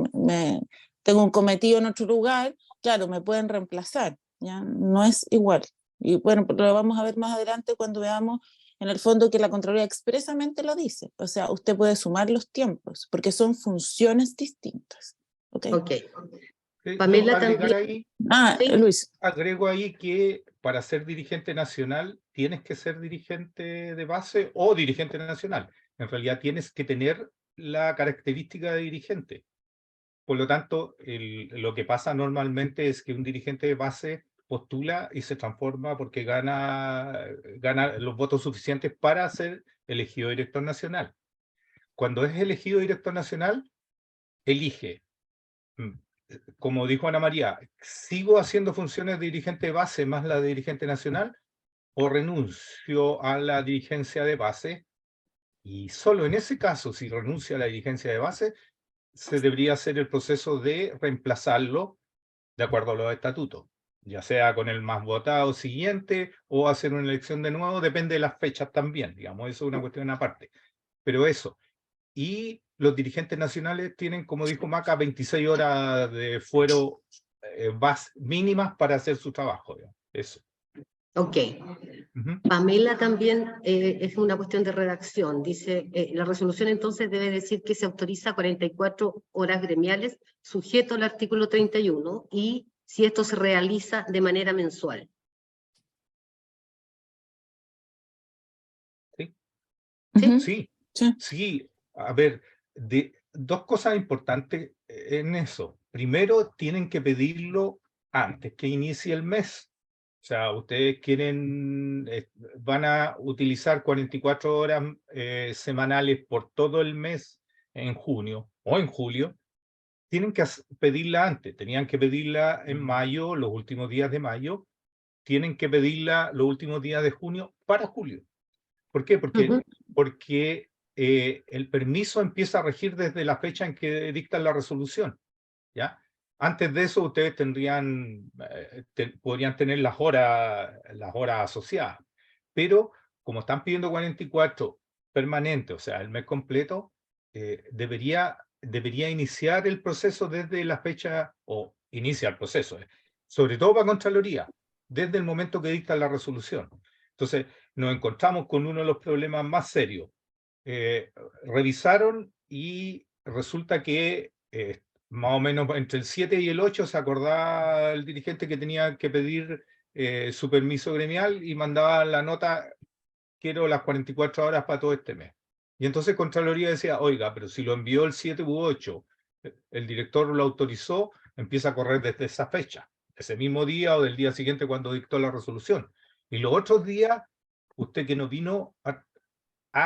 tengo un cometido en otro lugar, claro, me pueden reemplazar, ¿ya? No es igual. Y bueno, lo vamos a ver más adelante cuando veamos en el fondo que la Contraloría expresamente lo dice. O sea, usted puede sumar los tiempos porque son funciones distintas. ¿Ok? Ok. Yo Pamela agregar también. ahí, Sí. Luis. agrego ahí que para ser dirigente nacional tienes que ser dirigente de base o dirigente nacional. En realidad tienes que tener la característica de dirigente. Por lo tanto, lo que pasa normalmente es que un dirigente de base postula y se transforma porque gana los votos suficientes para ser elegido director nacional. Cuando es elegido director nacional, elige, como dijo Ana María, ¿sigo haciendo funciones de dirigente de base más la de dirigente nacional o renuncio a la dirigencia de base? Y solo en ese caso, si renuncia a la dirigencia de base, se debería hacer el proceso de reemplazarlo de acuerdo a los estatutos, ya sea con el más votado siguiente o hacer una elección de nuevo, depende de las fechas también, digamos, eso es una cuestión aparte. Pero eso, y los dirigentes nacionales tienen, como dijo Maca, 26 horas de fuero mínimas para hacer su trabajo, digamos. Eso. Ok. Ujú. Pamela también es una cuestión de redacción. Dice, la resolución entonces debe decir que se autoriza 44 horas gremiales sujeto al artículo 31 y si esto se realiza de manera mensual. ¿Sí? Ujú. Sí, Sí. sí. a ver, dos cosas importantes en eso. Primero, tienen que pedirlo antes que inicie el mes. O sea, ustedes van a utilizar 44 horas semanales por todo el mes en junio o en julio. Tienen que pedirla antes. Tenían que pedirla en mayo, los últimos días de mayo. Tienen que pedirla los últimos días de junio para julio. ¿Por qué? Porque el permiso empieza a regir desde la fecha en que dictan la resolución, ¿ya? Antes de eso ustedes podrían tener las horas asociadas, pero como están pidiendo 44 permanente, o sea, el mes completo, debería iniciar el proceso desde la fecha, o inicia el proceso, sobre todo para Contraloría, desde el momento que dicta la resolución. Entonces, nos encontramos con uno de los problemas más serios. Revisaron y resulta que más o menos entre el 7 y el 8 se acordaba el dirigente que tenía que pedir su permiso gremial y mandaba la nota, quiero las 44 horas para todo este mes. Y entonces Contraloría decía, oiga, pero si lo envió el 7 u 8, el director lo autorizó, empieza a correr desde esa fecha, ese mismo día o del día siguiente cuando dictó la resolución. Y los otros días, usted que no vino a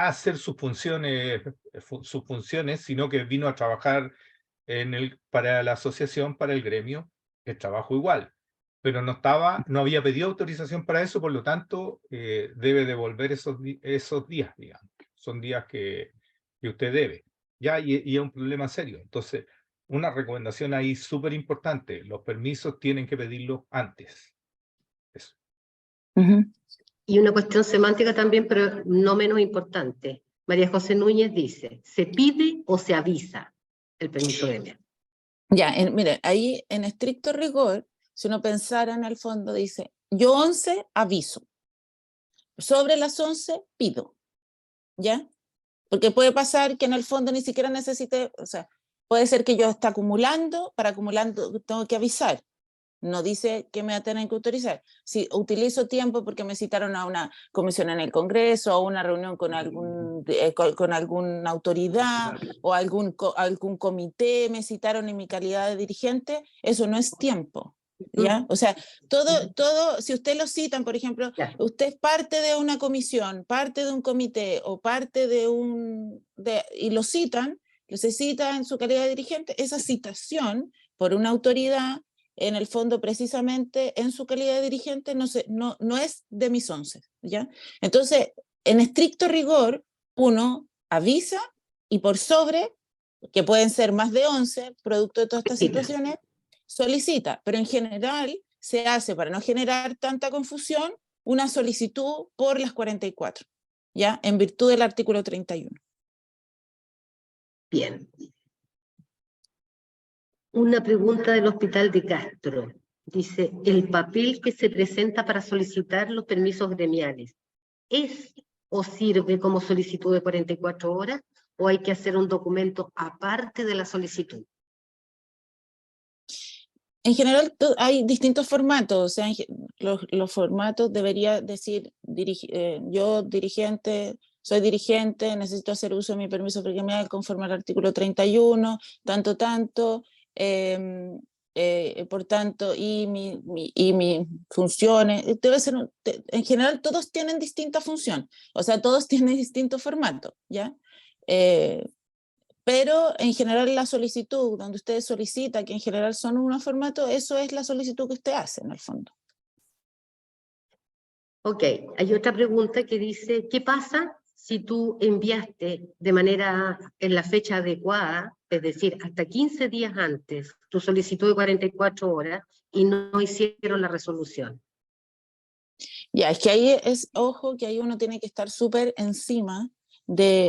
hacer sus funciones, sino que vino a trabajar para la asociación, para el gremio, el trabajo igual. Pero no había pedido autorización para eso, por lo tanto, debe devolver esos días, digamos. Son días que usted debe. ¿Ya? Y es un problema serio. Entonces, una recomendación ahí súper importante, los permisos tienen que pedirlos antes. Eso. Y una cuestión semántica también, pero no menos importante. María José Núñez dice, ¿se pide o se avisa el permiso gremial? Ya, mire, ahí en estricto rigor, si uno pensara en el fondo, dice, yo 11 aviso, sobre las 11 pido, ¿ya? Porque puede pasar que en el fondo ni siquiera necesite, o sea, puede ser que yo esté acumulando, para acumulando tengo que avisar. No dice que me tienen que autorizar. Si utilizo tiempo porque me citaron a una comisión en el Congreso, a una reunión con alguna autoridad o algún comité, me citaron en mi calidad de dirigente, eso no es tiempo, ¿ya? O sea, todo, si usted lo citan, por ejemplo, usted es parte de una comisión, parte de un comité o parte y lo citan, se cita en su calidad de dirigente, esa citación por una autoridad, en el fondo, precisamente, en su calidad de dirigente, no es de mis 11, ¿ya? Entonces, en estricto rigor, uno avisa y por sobre, que pueden ser más de 11, producto de todas estas situaciones, solicita, pero en general se hace, para no generar tanta confusión, una solicitud por las 44, ¿ya? En virtud del artículo 31. Bien. Una pregunta del Hospital de Castro. Dice, ¿el papel que se presenta para solicitar los permisos gremiales es o sirve como solicitud de 44 horas o hay que hacer un documento aparte de la solicitud? En general hay distintos formatos, o sea, los formatos debería decir, yo dirigente, soy dirigente, necesito hacer uso de mi permiso gremial conforme al artículo 31, tanto, por tanto, y mis funciones, en general todos tienen distinta función, o sea, todos tienen distintos formatos, ¿ya? Pero en general la solicitud, donde usted solicita, que en general son unos formatos, eso es la solicitud que usted hace en el fondo. Ok, hay otra pregunta que dice, ¿qué pasa si tú enviaste de manera en la fecha adecuada, es decir, hasta 15 días antes, tu solicitud de 44 horas y no hicieron la resolución? Ya, es que ahí ojo, que ahí uno tiene que estar súper encima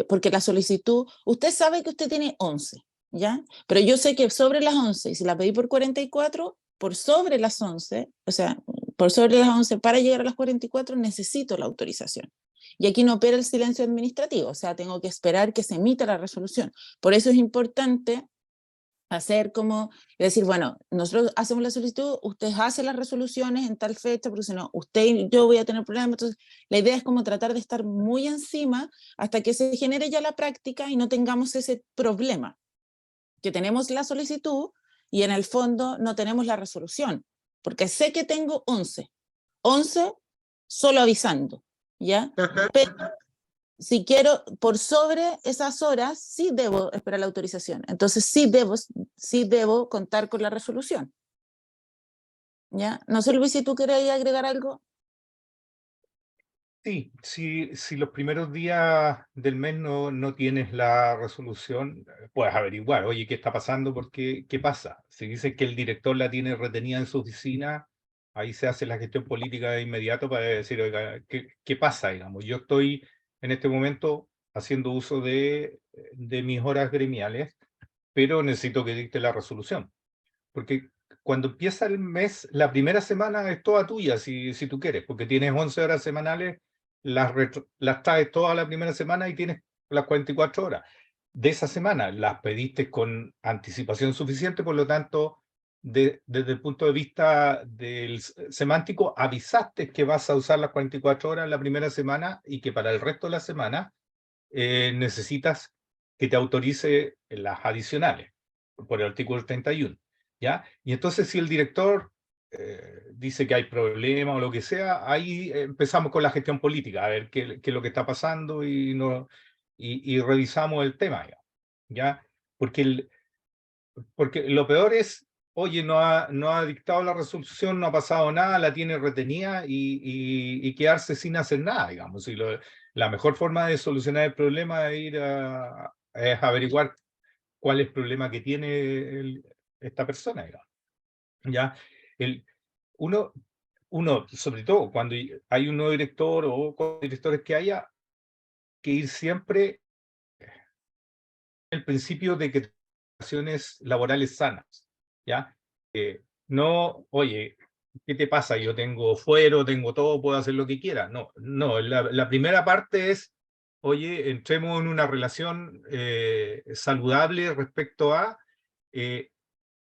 porque la solicitud, usted sabe que usted tiene 11, ¿ya? Pero yo sé que sobre las 11, y si la pedí por 44, por sobre las 11, o sea, por sobre las 11, para llegar a las 44 necesito la autorización. Y aquí no opera el silencio administrativo, o sea, tengo que esperar que se emita la resolución. Por eso es importante hacer como, decir, bueno, nosotros hacemos la solicitud, ustedes hacen las resoluciones en tal fecha, porque si no, usted y yo voy a tener problemas. Entonces, la idea es como tratar de estar muy encima hasta que se genere ya la práctica y no tengamos ese problema, que tenemos la solicitud y en el fondo no tenemos la resolución, porque sé que tengo 11 solo avisando, ¿ya? Ajá. Pero si quiero, por sobre esas horas, sí debo esperar la autorización. Entonces sí debo contar con la resolución. ¿Ya? No sé, Luis, si tú querías agregar algo. Sí, si los primeros días del mes no tienes la resolución, puedes averiguar, oye, ¿qué está pasando? Porque, ¿qué pasa? Si dices que el director la tiene retenida en su oficina, ahí se hace la gestión política de inmediato para decir, oiga, ¿qué pasa? Digamos, yo estoy en este momento haciendo uso de mis horas gremiales, pero necesito que dicte la resolución. Porque cuando empieza el mes, la primera semana es toda tuya, si tú quieres, porque tienes 11 horas semanales, las traes toda la primera semana y tienes las 44 horas. De esa semana las pediste con anticipación suficiente, por lo tanto, desde el punto de vista del semántico, avisaste que vas a usar las 44 horas la primera semana y que para el resto de la semana necesitas que te autorice las adicionales por el artículo 31. ¿Ya? Y entonces si el director dice que hay problema o lo que sea, ahí empezamos con la gestión política, a ver qué es lo que está pasando y revisamos el tema, ¿ya? Porque lo peor es, oye, no ha dictado la resolución, no ha pasado nada, la tiene retenida y quedarse sin hacer nada, digamos. Y la mejor forma de solucionar el problema es averiguar cuál es el problema que tiene esta persona, digamos. ¿Ya? Uno, sobre todo cuando hay un nuevo director o con directores que haya, que ir siempre el principio de que relaciones laborales sanas, ¿ya? No, oye, ¿qué te pasa? Yo tengo fuero, tengo todo, puedo hacer lo que quiera. No, la primera parte es, oye, entremos en una relación saludable respecto a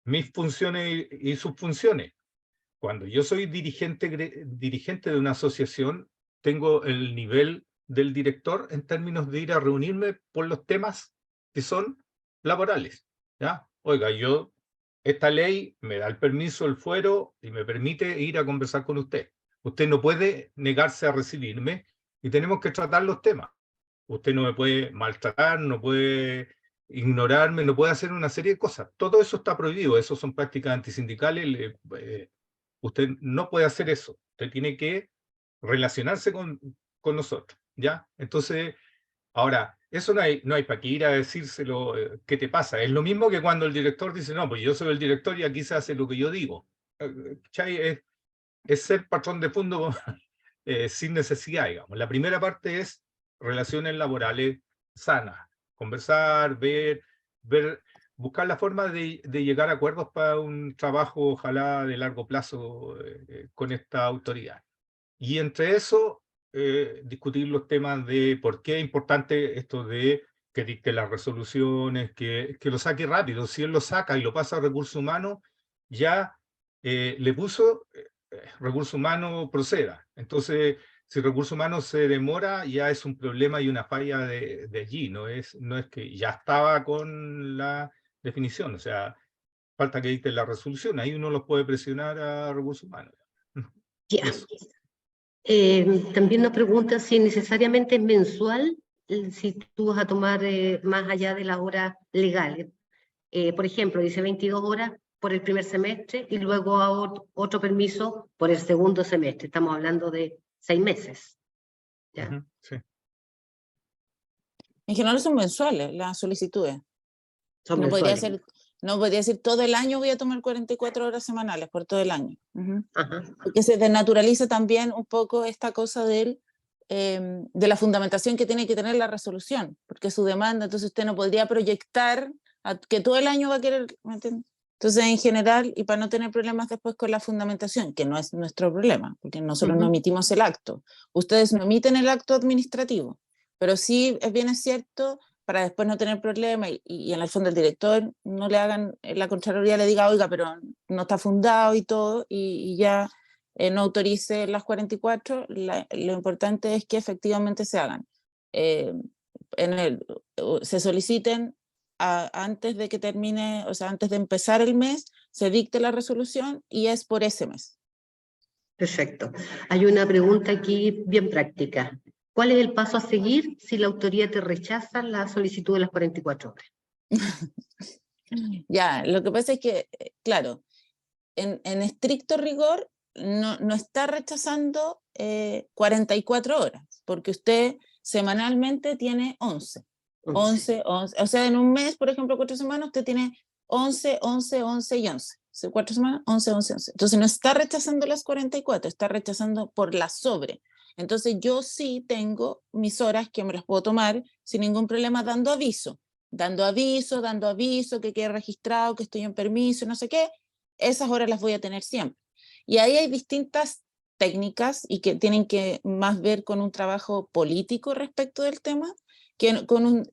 mis funciones y sus funciones. Cuando yo soy dirigente de una asociación, tengo el nivel del director en términos de ir a reunirme por los temas que son laborales. ¿Ya? Oiga, esta ley me da el permiso, el fuero, y me permite ir a conversar con usted. Usted no puede negarse a recibirme y tenemos que tratar los temas. Usted no me puede maltratar, no puede ignorarme, no puede hacer una serie de cosas. Todo eso está prohibido, eso son prácticas antisindicales. Usted no puede hacer eso. Usted tiene que relacionarse con nosotros, ¿ya? Entonces, ahora, eso no hay para qué ir a decírselo, ¿qué te pasa? Es lo mismo que cuando el director dice, no, pues yo soy el director y aquí se hace lo que yo digo. ¿Cachai? Es ser patrón de fondo sin necesidad, digamos. La primera parte es relaciones laborales sanas, conversar, ver, buscar la forma de llegar a acuerdos para un trabajo, ojalá de largo plazo, con esta autoridad. Y entre eso, discutir los temas de por qué es importante esto de que dicte las resoluciones, que lo saque rápido. Si él lo saca y lo pasa a recursos humanos, ya le puso recursos humanos proceda. Entonces, si recursos humanos se demora, ya es un problema y una falla de allí. No es que ya estaba con la definición. O sea, falta que dicte la resolución. Ahí uno los puede presionar a recursos humanos. Ya. Eso. También nos pregunta si necesariamente es mensual, si tú vas a tomar más allá de las horas legales. Por ejemplo, dice 22 horas por el primer semestre y luego a otro permiso por el segundo semestre. Estamos hablando de 6 meses. ¿Ya? Sí. En general son mensuales las solicitudes. Son No podría mensuales. decir todo el año voy a tomar 44 horas semanales por todo el año. Ajá. Porque se desnaturaliza también un poco esta cosa de la fundamentación que tiene que tener la resolución, porque su demanda, entonces usted no podría proyectar que todo el año va a querer, ¿me entiende? Entonces, en general, y para no tener problemas después con la fundamentación, que no es nuestro problema, porque nosotros no emitimos el acto, ustedes no emiten el acto administrativo, pero sí es bien cierto para después no tener problemas y en el fondo el director no le hagan, la Contraloría le diga, oiga, pero no está fundado y todo, y ya no autorice las 44, lo importante es que efectivamente se hagan. Se soliciten antes de que termine, o sea, antes de empezar el mes, se dicte la resolución y es por ese mes. Perfecto. Hay una pregunta aquí bien práctica. ¿Cuál es el paso a seguir si la autoridad te rechaza la solicitud de las 44 horas? Ya, lo que pasa es que, claro, en estricto rigor no está rechazando 44 horas, porque usted semanalmente tiene 11. 11, o sea, en un mes, por ejemplo, 4 semanas, usted tiene 11, 11, 11 y 11. 4 semanas, 11, 11, 11. Entonces no está rechazando las 44, está rechazando por la sobre. Entonces yo sí tengo mis horas que me las puedo tomar sin ningún problema dando aviso, que quede registrado, que estoy en permiso, no sé qué. Esas horas las voy a tener siempre. Y ahí hay distintas técnicas y que tienen que más ver con un trabajo político respecto del tema,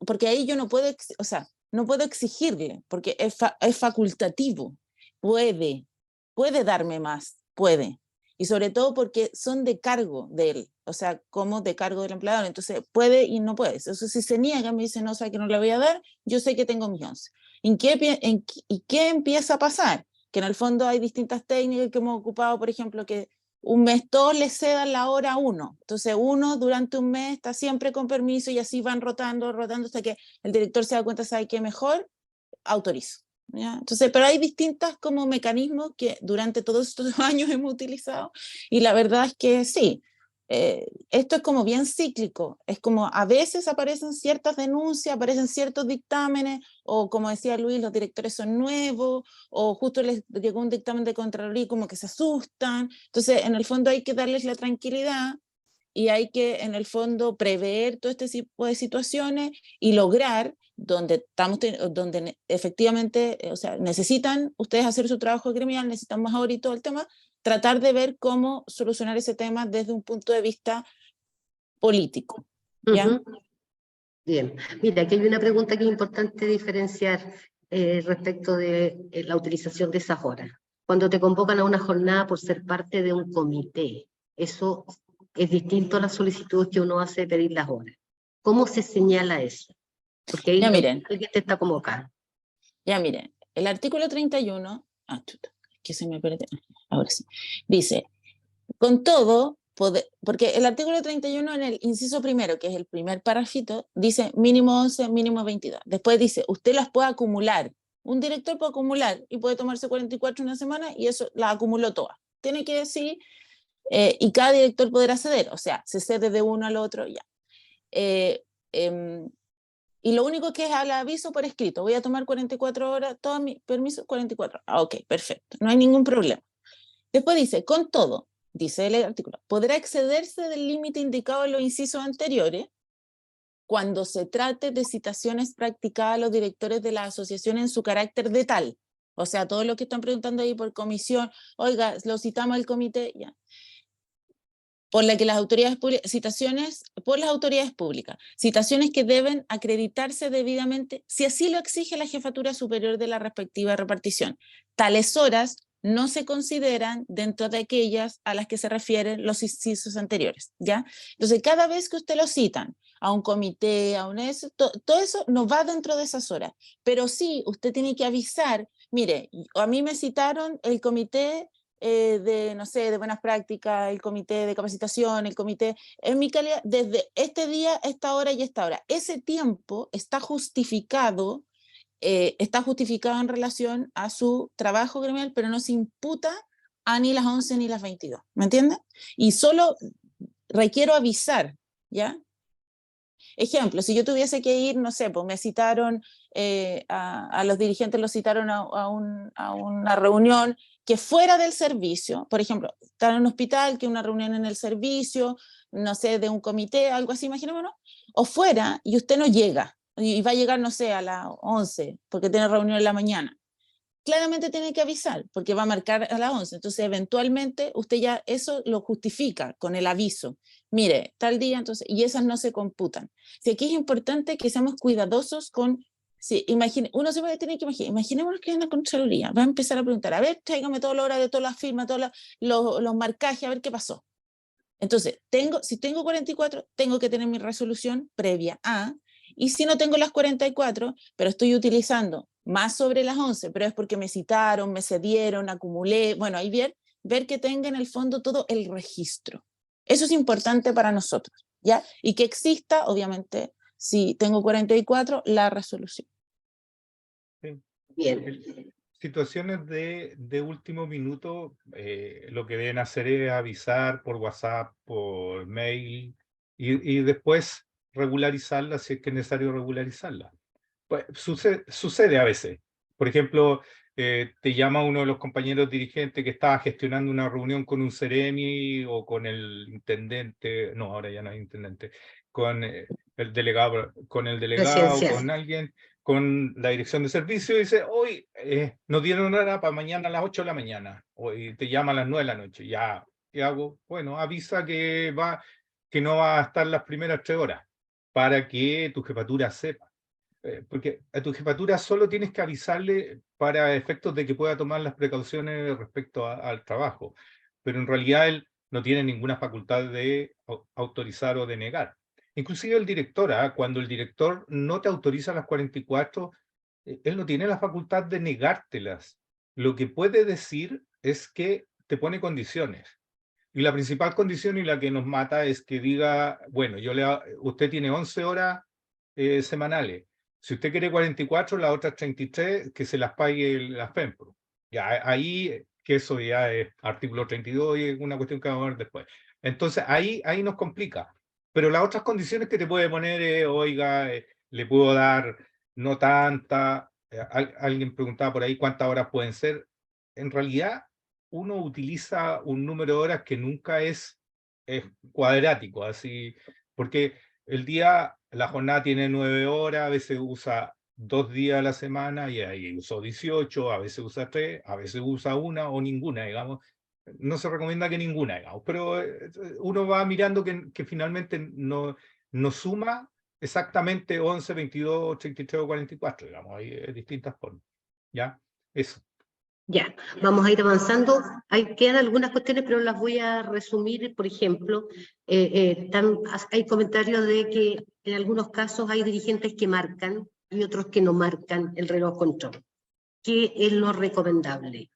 porque ahí yo no puedo, o sea, no puedo exigirle, porque es facultativo. Puede darme más, puede. Y sobre todo porque son de cargo de él, o sea, como de cargo del empleador. Entonces puede y no puede. Eso si se niega, me dice, no, o sea, que no le voy a dar, yo sé que tengo mis 11. ¿Y qué empieza a pasar? Que en el fondo hay distintas técnicas que hemos ocupado, por ejemplo, que un mes todos les cedan la hora a uno. Entonces uno durante un mes está siempre con permiso y así van rotando hasta que el director se da cuenta, ¿sabe qué mejor? Autorizo. ¿Ya? Entonces, pero hay distintos como mecanismos que durante todos estos años hemos utilizado y la verdad es que sí, esto es como bien cíclico, es como a veces aparecen ciertas denuncias, aparecen ciertos dictámenes o como decía Luis, los directores son nuevos o justo les llegó un dictamen de Contraloría y como que se asustan, entonces en el fondo hay que darles la tranquilidad y hay que en el fondo prever todo este tipo de situaciones y lograr donde efectivamente, o sea, necesitan ustedes hacer su trabajo gremial, necesitan más ahora y todo el tema, tratar de ver cómo solucionar ese tema desde un punto de vista político. ¿Ya? Bien, mira, aquí hay una pregunta que es importante diferenciar respecto de la utilización de esas horas. Cuando te convocan a una jornada por ser parte de un comité, eso es distinto a las solicitudes que uno hace de pedir las horas. ¿Cómo se señala eso? Porque ahí ya miren, que te está convocando. Ya miren, el artículo 31, que se me perdió, ahora sí, dice, con todo, porque el artículo 31 en el inciso primero, que es el primer parrafito, dice mínimo 11, mínimo 22. Después dice, usted las puede acumular. Un director puede acumular y puede tomarse 44 una semana y eso la acumuló todas. Tiene que decir, y cada director podrá ceder, o sea, se cede de uno al otro, ya. Y lo único que es al aviso por escrito, voy a tomar 44 horas, todo mi permiso, 44. Ok, perfecto, no hay ningún problema. Después dice, con todo, dice el artículo, podrá excederse del límite indicado en los incisos anteriores cuando se trate de citaciones practicadas a los directores de la asociación en su carácter de tal. O sea, todo lo que están preguntando ahí por comisión, oiga, lo citamos al comité, ya. Por la que las autoridades públicas, citaciones por las autoridades públicas, citaciones que deben acreditarse debidamente, si así lo exige la jefatura superior de la respectiva repartición. Tales horas no se consideran dentro de aquellas a las que se refieren los incisos anteriores, ¿ya? Entonces, cada vez que usted lo citan a un comité, a un eso, todo eso no va dentro de esas horas, pero sí, usted tiene que avisar, mire, a mí me citaron el comité no sé, de buenas prácticas, el comité de capacitación, el comité, en mi calidad, desde este día, esta hora y esta hora. Ese tiempo está justificado en relación a su trabajo gremial, pero no se imputa a ni las 11 ni las 22, ¿me entiendes? Y solo requiero avisar, ¿ya? Ejemplo, si yo tuviese que ir, no sé, pues me citaron, a los dirigentes los citaron a una reunión que fuera del servicio, por ejemplo, estar en un hospital, que una reunión en el servicio, no sé, de un comité, algo así, imaginémonos, o fuera y usted no llega, y va a llegar, no sé, a las 11, porque tiene reunión en la mañana. Claramente tiene que avisar, porque va a marcar a las 11, entonces eventualmente usted ya eso lo justifica con el aviso. mire, tal día, entonces, y esas no se computan. Si aquí es importante que seamos cuidadosos con, si uno se puede tener que imaginar, imaginémonos que hay una Contraloría, va a empezar a preguntar, a ver, tráigame toda la hora de todas las firmas, todos los marcajes, a ver qué pasó. Entonces, si tengo 44, tengo que tener mi resolución previa a, y si no tengo las 44, pero estoy utilizando más sobre las 11, pero es porque me citaron, me cedieron, acumulé, bueno, ahí ver que tenga en el fondo todo el registro. Eso es importante para nosotros, ¿ya? Y que exista, obviamente, si tengo 44, la resolución. Sí. Bien. Situaciones de último minuto, lo que deben hacer es avisar por WhatsApp, por mail, y después regularizarla si es que es necesario regularizarla. Pues, sucede a veces. Por ejemplo, te llama uno de los compañeros dirigentes que estaba gestionando una reunión con un seremi o con el intendente, no, ahora ya no hay intendente, con el delegado, con Presidencial. alguien, con la dirección de servicio, y dice, hoy nos dieron hora para mañana a las 8 de la mañana, hoy te llama a las 9 de la noche, ya, ¿qué hago? Bueno, avisa que no va a estar las primeras 3 horas, para que tu jefatura sepa. Porque a tu jefatura solo tienes que avisarle para efectos de que pueda tomar las precauciones respecto al trabajo, pero en realidad él no tiene ninguna facultad de autorizar o de negar. Inclusive el director, cuando el director no te autoriza las 44, él no tiene la facultad de negártelas. Lo que puede decir es que te pone condiciones. Y la principal condición y la que nos mata es que diga, bueno, usted tiene 11 horas semanales. Si usted quiere 44, las otras 33, que se las pague la FEMPRO. Ya, ahí, que eso ya es artículo 32 y es una cuestión que vamos a ver después. Entonces, ahí nos complica. Pero las otras condiciones que te puede poner, oiga, le puedo dar no tanta, alguien preguntaba por ahí cuántas horas pueden ser. En realidad, uno utiliza un número de horas que nunca es cuadrático, así, porque la jornada tiene 9 horas, a veces usa 2 días a la semana y ahí usó 18, a veces usa 3, a veces usa una o ninguna, digamos. No se recomienda que ninguna, digamos, pero uno va mirando que finalmente no suma exactamente 11, 22, 33 o 44, digamos, hay distintas formas. ¿Ya? Eso. Ya, vamos a ir avanzando. Quedan algunas cuestiones, pero las voy a resumir. Por ejemplo, hay comentarios de que en algunos casos hay dirigentes que marcan y otros que no marcan el reloj control. ¿Qué es lo recomendable?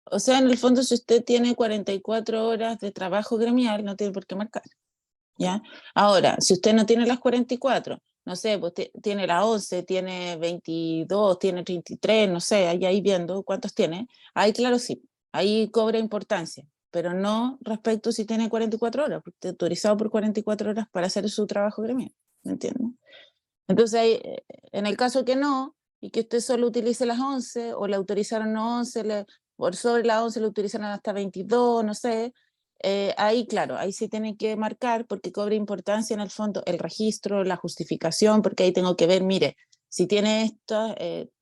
O sea, en el fondo, si usted tiene 44 horas de trabajo gremial, no tiene por qué marcar, ¿ya? Ahora, si usted no tiene las 44, no sé, pues tiene las 11, tiene 22, tiene 33, no sé, ahí viendo cuántos tiene, ahí claro sí, ahí cobra importancia, pero no respecto si tiene 44 horas, porque está autorizado por 44 horas para hacer su trabajo gremial, ¿me entiendes? Entonces, ahí, en el caso que no, y que usted solo utilice las 11, o le autorizaron 11, por sobre las 11 le utilizaron hasta 22, no sé, ahí claro, ahí sí tiene que marcar porque cobra importancia en el fondo el registro, la justificación, porque ahí tengo que ver, mire, si tiene esto,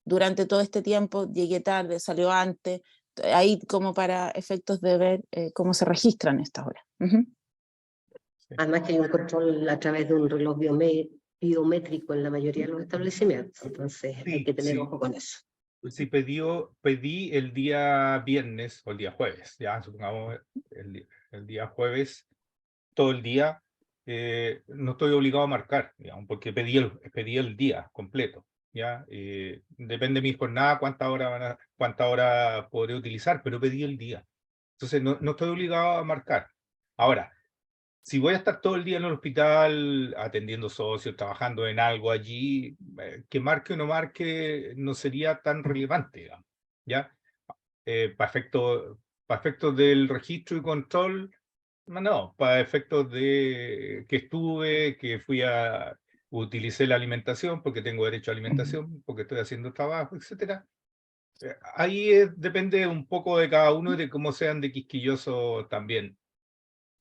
durante todo este tiempo llegué tarde, salió antes, ahí como para efectos de ver cómo se registran estas horas. Además que hay un control a través de un reloj biométrico en la mayoría de los establecimientos, entonces hay que tener ojo con eso. Si pedí el día viernes o el día jueves, ya supongamos el día jueves, todo el día, no estoy obligado a marcar, digamos, porque pedí el día completo, ya, depende de mi jornada cuánta hora podré utilizar, pero pedí el día. Entonces no estoy obligado a marcar. Ahora, si voy a estar todo el día en el hospital atendiendo socios, trabajando en algo allí, que marque o no marque no sería tan relevante, digamos, ¿ya? Para efectos del registro y control, no, para efectos de que utilicé la alimentación porque tengo derecho a alimentación, porque estoy haciendo trabajo, etcétera. Ahí depende un poco de cada uno y de cómo sean de quisquillosos también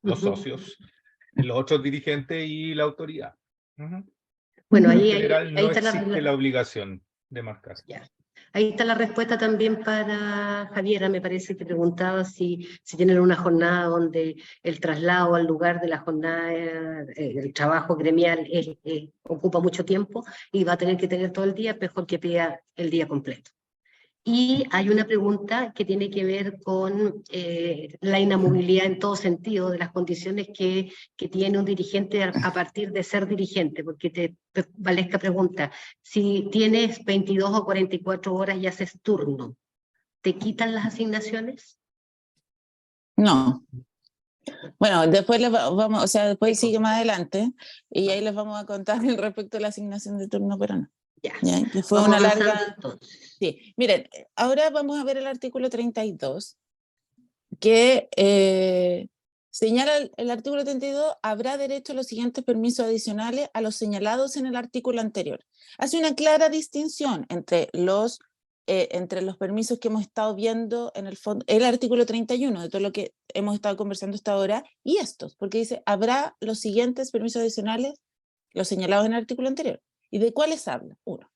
los socios, los otros dirigentes y la autoridad. Bueno, En ahí general no está existe la obligación de marcar. Ya. Ahí está la respuesta también para Javiera, me parece que preguntaba si tienen una jornada donde el traslado al lugar de la jornada, el trabajo gremial ocupa mucho tiempo y va a tener que tener todo el día, mejor que pida el día completo. Y hay una pregunta que tiene que ver con la inamovilidad en todo sentido, de las condiciones que tiene un dirigente a partir de ser dirigente, porque Valesca pregunta, si tienes 22 o 44 horas y haces turno, ¿te quitan las asignaciones? No. Bueno, después vamos, o sea, después sigue más adelante y ahí les vamos a contar respecto a la asignación de turno, pero no. Ya, ¿Ya? Que fue vamos una avanzando larga... entonces. Sí, miren, ahora vamos a ver el artículo 32, que señala el artículo 32, habrá derecho a los siguientes permisos adicionales a los señalados en el artículo anterior. Hace una clara distinción entre los permisos que hemos estado viendo en el fondo, el artículo 31, de todo lo que hemos estado conversando hasta ahora, y estos, porque dice, habrá los siguientes permisos adicionales, los señalados en el artículo anterior. ¿Y de cuáles habla? Uno,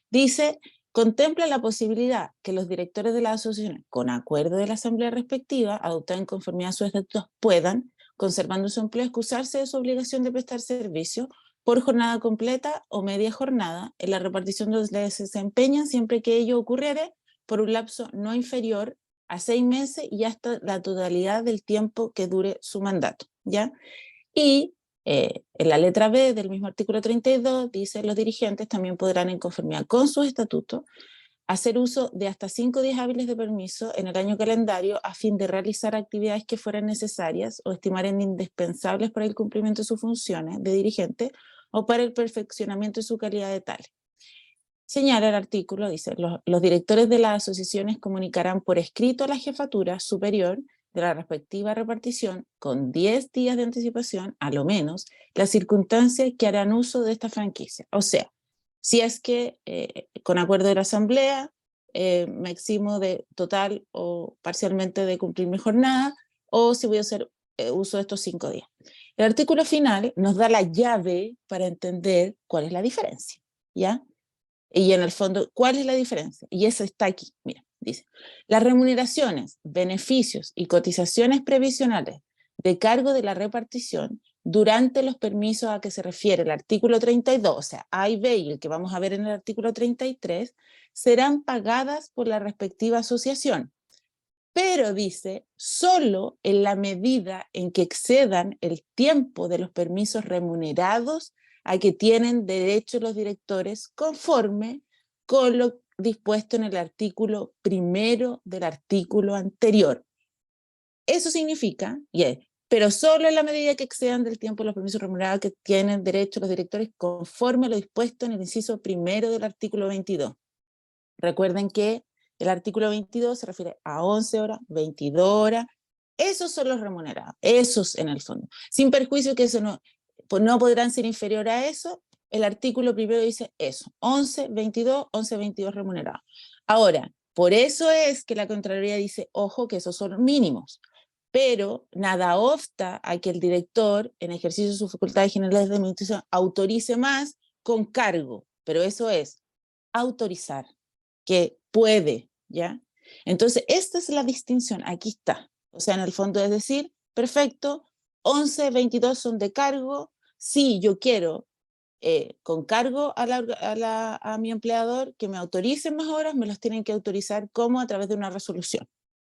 dice, contempla la posibilidad que los directores de las asociaciones, con acuerdo de la asamblea respectiva, adoptada en conformidad a sus estatutos, puedan, conservando su empleo, excusarse de su obligación de prestar servicio por jornada completa o media jornada en la repartición donde se desempeñan, siempre que ello ocurriere por un lapso no inferior a 6 meses y hasta la totalidad del tiempo que dure su mandato, ¿ya? Y en la letra B del mismo artículo 32 dice, los dirigentes también podrán, en conformidad con sus estatutos, hacer uso de hasta 5 días hábiles de permiso en el año calendario a fin de realizar actividades que fueran necesarias o estimaren indispensables para el cumplimiento de sus funciones de dirigente o para el perfeccionamiento de su calidad de tal. Señala el artículo, dice, los directores de las asociaciones comunicarán por escrito a la jefatura superior de la respectiva repartición, con 10 días de anticipación, a lo menos, las circunstancias que harán uso de esta franquicia. O sea, si es que con acuerdo de la asamblea me eximo de total o parcialmente de cumplir mi jornada, o si voy a hacer uso de estos 5 días. El artículo final nos da la llave para entender cuál es la diferencia, ¿ya? Y en el fondo, ¿cuál es la diferencia? Y eso está aquí, mira, dice, las remuneraciones, beneficios y cotizaciones previsionales de cargo de la repartición durante los permisos a que se refiere el artículo 32, o sea, A y B y el que vamos a ver en el artículo 33, serán pagadas por la respectiva asociación. Pero dice, solo en la medida en que excedan el tiempo de los permisos remunerados a que tienen derecho los directores conforme con lo dispuesto en el artículo primero del artículo anterior. Eso significa, pero solo en la medida que excedan del tiempo los permisos remunerados que tienen derecho los directores conforme a lo dispuesto en el inciso primero del artículo 22. Recuerden que el artículo 22 se refiere a 11 horas, 22 horas, esos son los remunerados, esos en el fondo. Sin perjuicio que eso no podrán ser inferior a eso, el artículo primero dice eso, 11, 22 remunerados. Ahora, por eso es que la Contraloría dice, ojo, que esos son mínimos, pero nada obsta a que el director, en ejercicio de sus facultades generales de administración, autorice más con cargo, pero eso es autorizar, que puede, ¿ya? Entonces, esta es la distinción, aquí está. O sea, en el fondo es decir, perfecto, 11, 22 son de cargo, si yo quiero con cargo a mi empleador que me autoricen más horas, me los tienen que autorizar como a través de una resolución,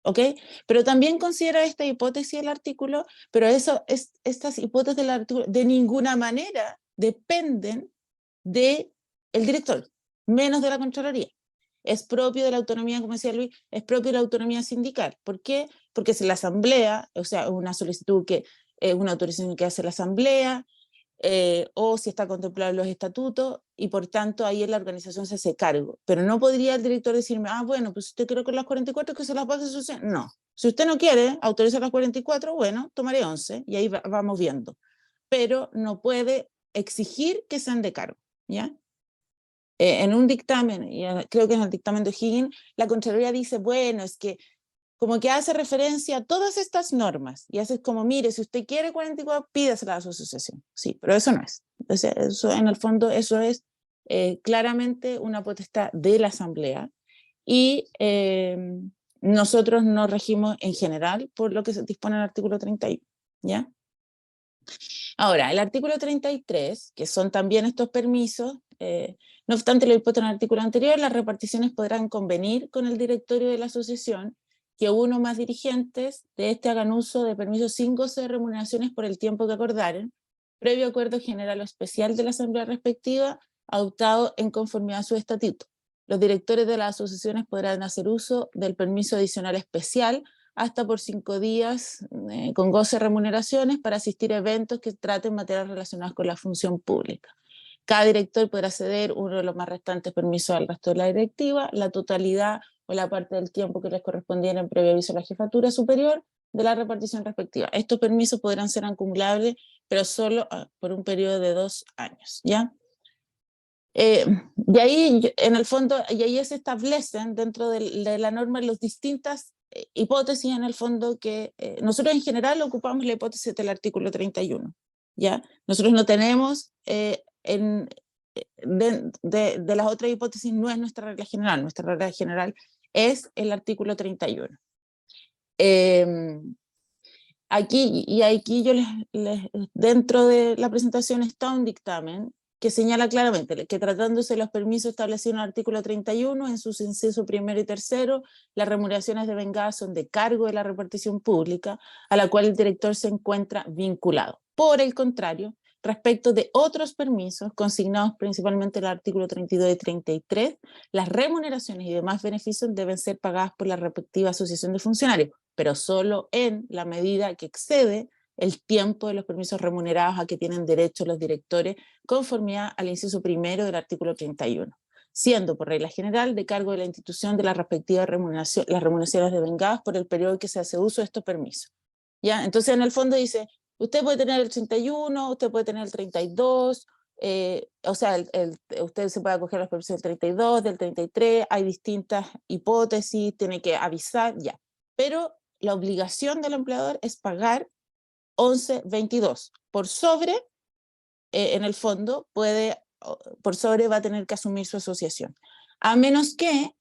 ¿ok? Pero también considera esta hipótesis del artículo, pero estas hipótesis del artículo de ninguna manera dependen del director, menos de la Contraloría. Es propio de la autonomía, como decía Luis, es propio de la autonomía sindical. ¿Por qué? Porque si la asamblea, o sea, una solicitud que es una autorización que hace la asamblea, o si está contemplado en los estatutos, y por tanto ahí en la organización se hace cargo. Pero no podría el director decirme, bueno, pues usted cree que las 44 que se las pase a su... No. Si usted no quiere autorizar las 44, bueno, tomaré 11, y ahí vamos viendo. Pero no puede exigir que sean de cargo, ¿ya? En un dictamen, y creo que en el dictamen de O'Higgins, la Contraloría dice, bueno, es que como que hace referencia a todas estas normas, y hace como, mire, si usted quiere 44, pídasela a su asociación. Sí, pero eso no es. O sea, eso en el fondo, eso es claramente una potestad de la asamblea, y nosotros nos regimos en general por lo que se dispone en el artículo 31, ¿ya? Ahora, el artículo 33, que son también estos permisos, no obstante lo dispuesto en el artículo anterior, las reparticiones podrán convenir con el directorio de la asociación que uno o más dirigentes de este hagan uso de permisos sin goce de remuneraciones por el tiempo que acordaren, previo acuerdo general o especial de la asamblea respectiva, adoptado en conformidad a su estatuto. Los directores de las asociaciones podrán hacer uso del permiso adicional especial hasta por 5 días con goce de remuneraciones para asistir a eventos que traten materias relacionadas con la función pública. Cada director podrá ceder uno de los más restantes permisos al resto de la directiva, la totalidad o la parte del tiempo que les correspondiera en previo aviso a la jefatura superior de la repartición respectiva. Estos permisos podrán ser acumulables, pero solo por un periodo de 2 años, ¿ya? De ahí, en el fondo, y ahí se establecen dentro de la norma las distintas hipótesis, en el fondo, que nosotros en general ocupamos la hipótesis del artículo 31, ¿ya? Nosotros no tenemos, de las otras hipótesis no es nuestra regla general es el artículo 31. Aquí yo dentro de la presentación está un dictamen que señala claramente que tratándose de los permisos establecidos en el artículo 31, en sus incisos primero y tercero, las remuneraciones devengadas son de cargo de la repartición pública, a la cual el director se encuentra vinculado. Por el contrario, respecto de otros permisos, consignados principalmente en el artículo 32 y 33, las remuneraciones y demás beneficios deben ser pagadas por la respectiva asociación de funcionarios, pero solo en la medida que excede el tiempo de los permisos remunerados a que tienen derecho los directores, conformidad al inciso primero del artículo 31, siendo por regla general de cargo de la institución de la respectiva remuneración, las remuneraciones devengadas por el periodo en que se hace uso de estos permisos. ¿Ya? Entonces, en el fondo dice, usted puede tener el 31, usted puede tener el 32, o sea, usted se puede acoger los permisos del 32, del 33, hay distintas hipótesis, tiene que avisar, ya. Pero la obligación del empleador es pagar 11.22. Por sobre, en el fondo, por sobre va a tener que asumir su asociación. A menos que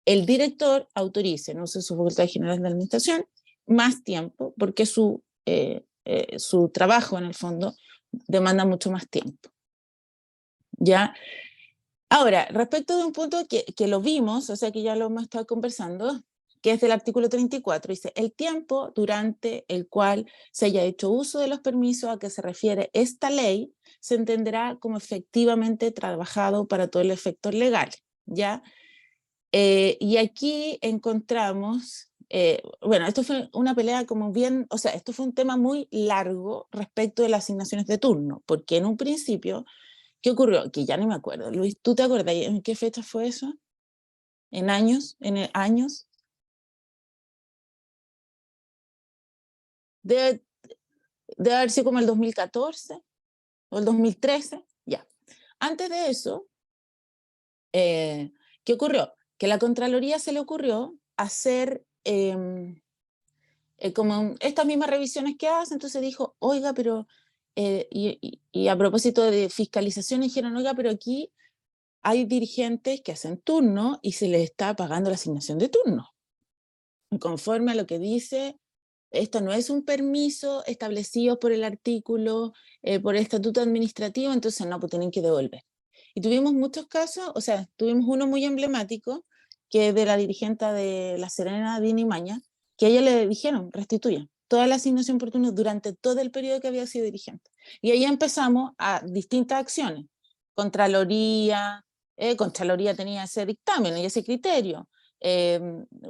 el director autorice, no sé, su facultad general de administración, más tiempo, porque su trabajo, en el fondo, demanda mucho más tiempo. ¿Ya? Ahora, respecto de un punto que lo vimos, o sea que ya lo hemos estado conversando, que es del artículo 34, dice, el tiempo durante el cual se haya hecho uso de los permisos a que se refiere esta ley, se entenderá como efectivamente trabajado para todos los efectos legales, ¿ya? Y aquí encontramos, bueno, esto fue una pelea como bien, o sea, esto fue un tema muy largo respecto de las asignaciones de turno, porque en un principio, ¿qué ocurrió? Que ya no me acuerdo. Luis, ¿tú te acuerdas en qué fecha fue eso? ¿En años? ¿En años? Debe haber sido como el 2014 o el 2013, ya. Antes de eso, ¿qué ocurrió? Que a la Contraloría se le ocurrió hacer como estas mismas revisiones que hace, entonces dijo, oiga, pero, y a propósito de fiscalización, dijeron, oiga, pero aquí hay dirigentes que hacen turno y se les está pagando la asignación de turno. Conforme a lo que dice, esto no es un permiso establecido por el artículo, por el estatuto administrativo, entonces no, pues tienen que devolver. Y tuvimos muchos casos, o sea, tuvimos uno muy emblemático, que es de la dirigente de La Serena, Dini Maña, que a ella le dijeron, restituyan toda la asignación por turno durante todo el periodo que había sido dirigente. Y ahí empezamos a distintas acciones. Contraloría tenía ese dictamen y ese criterio.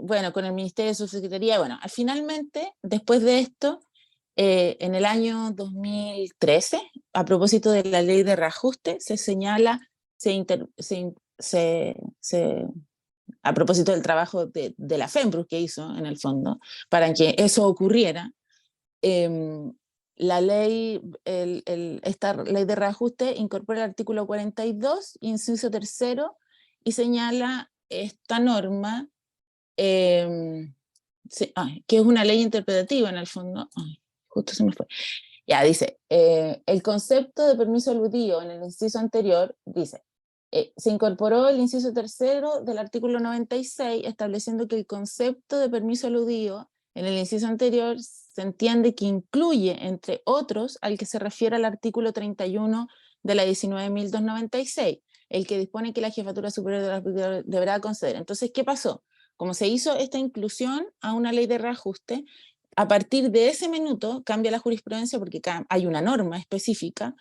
Bueno, con el Ministerio de Subsecretaría, bueno, finalmente, después de esto, en el año 2013, a propósito de la ley de reajuste, se señala, a propósito del trabajo de la FEMPRUS que hizo, en el fondo, para que eso ocurriera, la ley, esta ley de reajuste incorpora el artículo 42, inciso tercero, y señala esta norma, que es una ley interpretativa en el fondo. Justo se me fue. Ya, dice, el concepto de permiso aludido en el inciso anterior dice, Se incorporó el inciso tercero del artículo 96, estableciendo que el concepto de permiso aludido en el inciso anterior se entiende que incluye, entre otros, al que se refiere al artículo 31 de la 19.296, el que dispone que la Jefatura Superior de la Justicia deberá conceder. Entonces, ¿qué pasó? Como se hizo esta inclusión a una ley de reajuste, a partir de ese minuto cambia la jurisprudencia porque hay una norma específica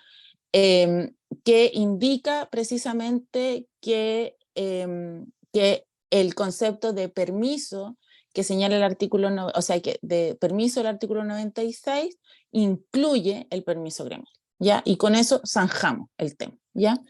que indica precisamente que el concepto de permiso que señala el artículo, o sea, que de permiso del artículo 96 incluye el permiso gremial, ¿ya? Y con eso zanjamos el tema, ¿ya?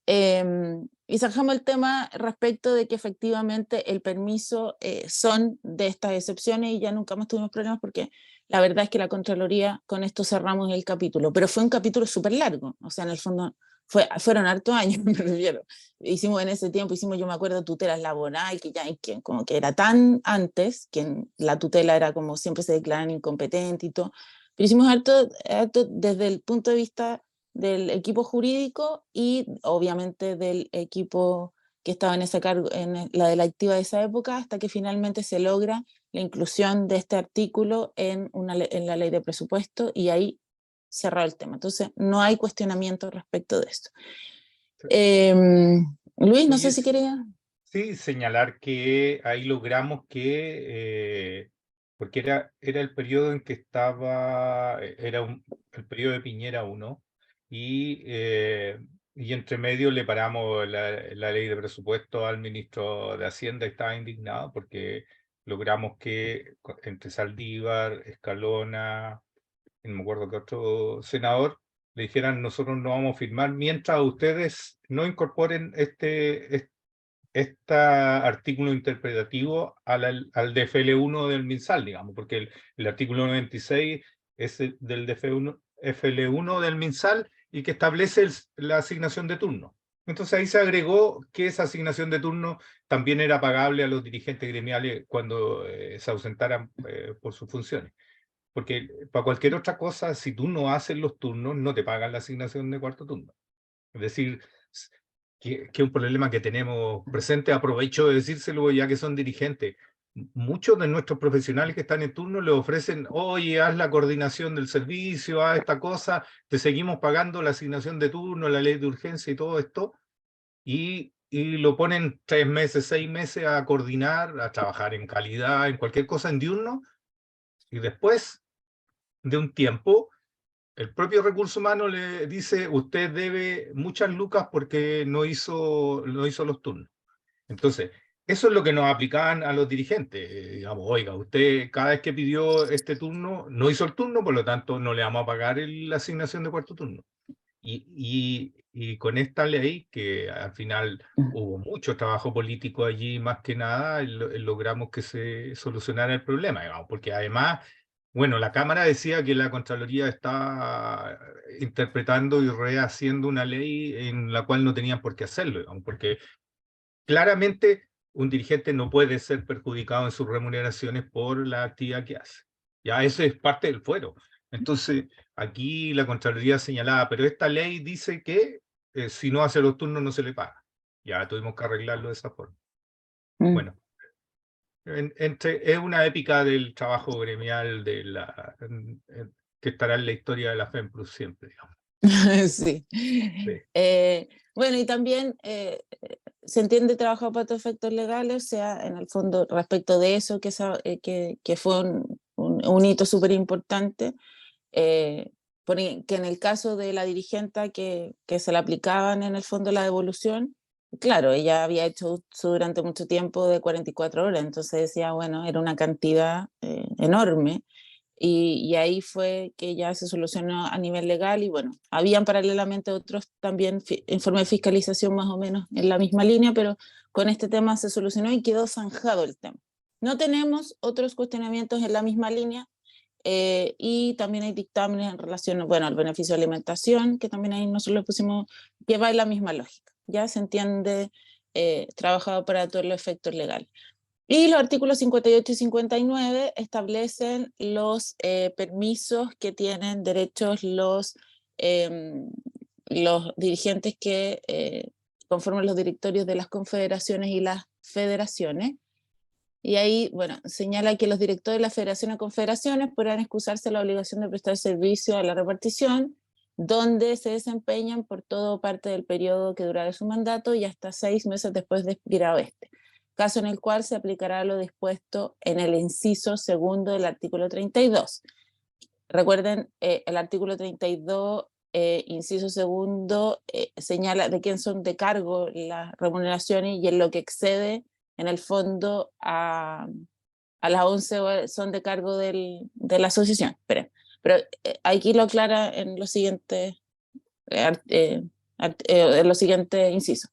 Y zanjamos el tema respecto de que efectivamente el permiso son de estas excepciones y ya nunca más tuvimos problemas porque la verdad es que la Contraloría, con esto cerramos el capítulo, pero fue un capítulo súper largo, o sea, en el fondo fueron hartos años, me refiero. Hicimos en ese tiempo, yo me acuerdo, tutelas laborales, que como que era tan antes, que la tutela era como siempre se declaran incompetentes y todo, pero hicimos harto desde el punto de vista del equipo jurídico y obviamente del equipo que estaba en ese cargo, en la de la activa de esa época, hasta que finalmente se logra la inclusión de este artículo en la ley de presupuesto y ahí cerrado el tema. Entonces, no hay cuestionamiento respecto de esto. Luis, no sé si quería... Sí, señalar que ahí logramos que, porque era el periodo en que estaba, el periodo de Piñera 1, y entre medio le paramos la ley de presupuesto al ministro de Hacienda, estaba indignado porque logramos que entre Saldívar, Escalona, no me acuerdo que otro senador, le dijeran nosotros no vamos a firmar mientras ustedes no incorporen este artículo interpretativo al DFL1 del MinSal, digamos, porque el artículo 96 es del DFL1 del MinSal y que establece la asignación de turno. Entonces ahí se agregó que esa asignación de turno también era pagable a los dirigentes gremiales cuando se ausentaran por sus funciones. Porque para cualquier otra cosa, si tú no haces los turnos, no te pagan la asignación de cuarto turno. Es decir, que es un problema que tenemos presente, aprovecho de decírselo ya que son dirigentes. Muchos de nuestros profesionales que están en turno le ofrecen, oye, haz la coordinación del servicio, haz esta cosa, te seguimos pagando la asignación de turno, la ley de urgencia y todo esto, y lo ponen 3 meses, 6 meses a coordinar, a trabajar en calidad, en cualquier cosa en diurno, y después de un tiempo, el propio recurso humano le dice, usted debe muchas lucas porque no hizo los turnos. Entonces, eso es lo que nos aplicaban a los dirigentes. Digamos, oiga, usted cada vez que pidió este turno, no hizo el turno, por lo tanto no le vamos a pagar la asignación de cuarto turno. Y con esta ley, que al final hubo mucho trabajo político allí, más que nada, logramos que se solucionara el problema, digamos, porque además, bueno, la Cámara decía que la Contraloría está interpretando y rehaciendo una ley en la cual no tenían por qué hacerlo, digamos, porque claramente un dirigente no puede ser perjudicado en sus remuneraciones por la actividad que hace. Ya eso es parte del fuero. Entonces, aquí la Contraloría señalaba, pero esta ley dice que si no hace los turnos no se le paga. Ya tuvimos que arreglarlo de esa forma. Bueno, es una épica del trabajo gremial que estará en la historia de la FEMPLUS siempre, digamos. Sí. Sí. Bueno, y también se entiende trabajo para efectos legales, o sea, en el fondo respecto de eso, que fue un hito súper importante, que en el caso de la dirigenta que se le aplicaban en el fondo la devolución, claro, ella había hecho uso durante mucho tiempo de 44 horas, entonces decía, bueno, era una cantidad enorme. Y ahí fue que ya se solucionó a nivel legal y bueno, habían paralelamente otros también informes de fiscalización más o menos en la misma línea, pero con este tema se solucionó y quedó zanjado el tema. No tenemos otros cuestionamientos en la misma línea y también hay dictámenes en relación, bueno, al beneficio de alimentación, que también ahí nosotros le pusimos, que va en la misma lógica, ya se entiende trabajado para todos los efectos legales. Y los artículos 58 y 59 establecen los permisos que tienen derechos los dirigentes que conforman los directorios de las confederaciones y las federaciones. Y ahí, bueno, señala que los directores de las federaciones o confederaciones podrán excusarse de la obligación de prestar servicio a la repartición, donde se desempeñan por todo parte del periodo que durará su mandato y hasta 6 meses después de expirado este, caso en el cual se aplicará lo dispuesto en el inciso segundo del artículo 32. Recuerden, el artículo 32, inciso segundo, señala de quién son de cargo las remuneraciones y en lo que excede, en el fondo, a las 11 son de cargo de la asociación. Pero aquí lo aclara en los siguientes incisos.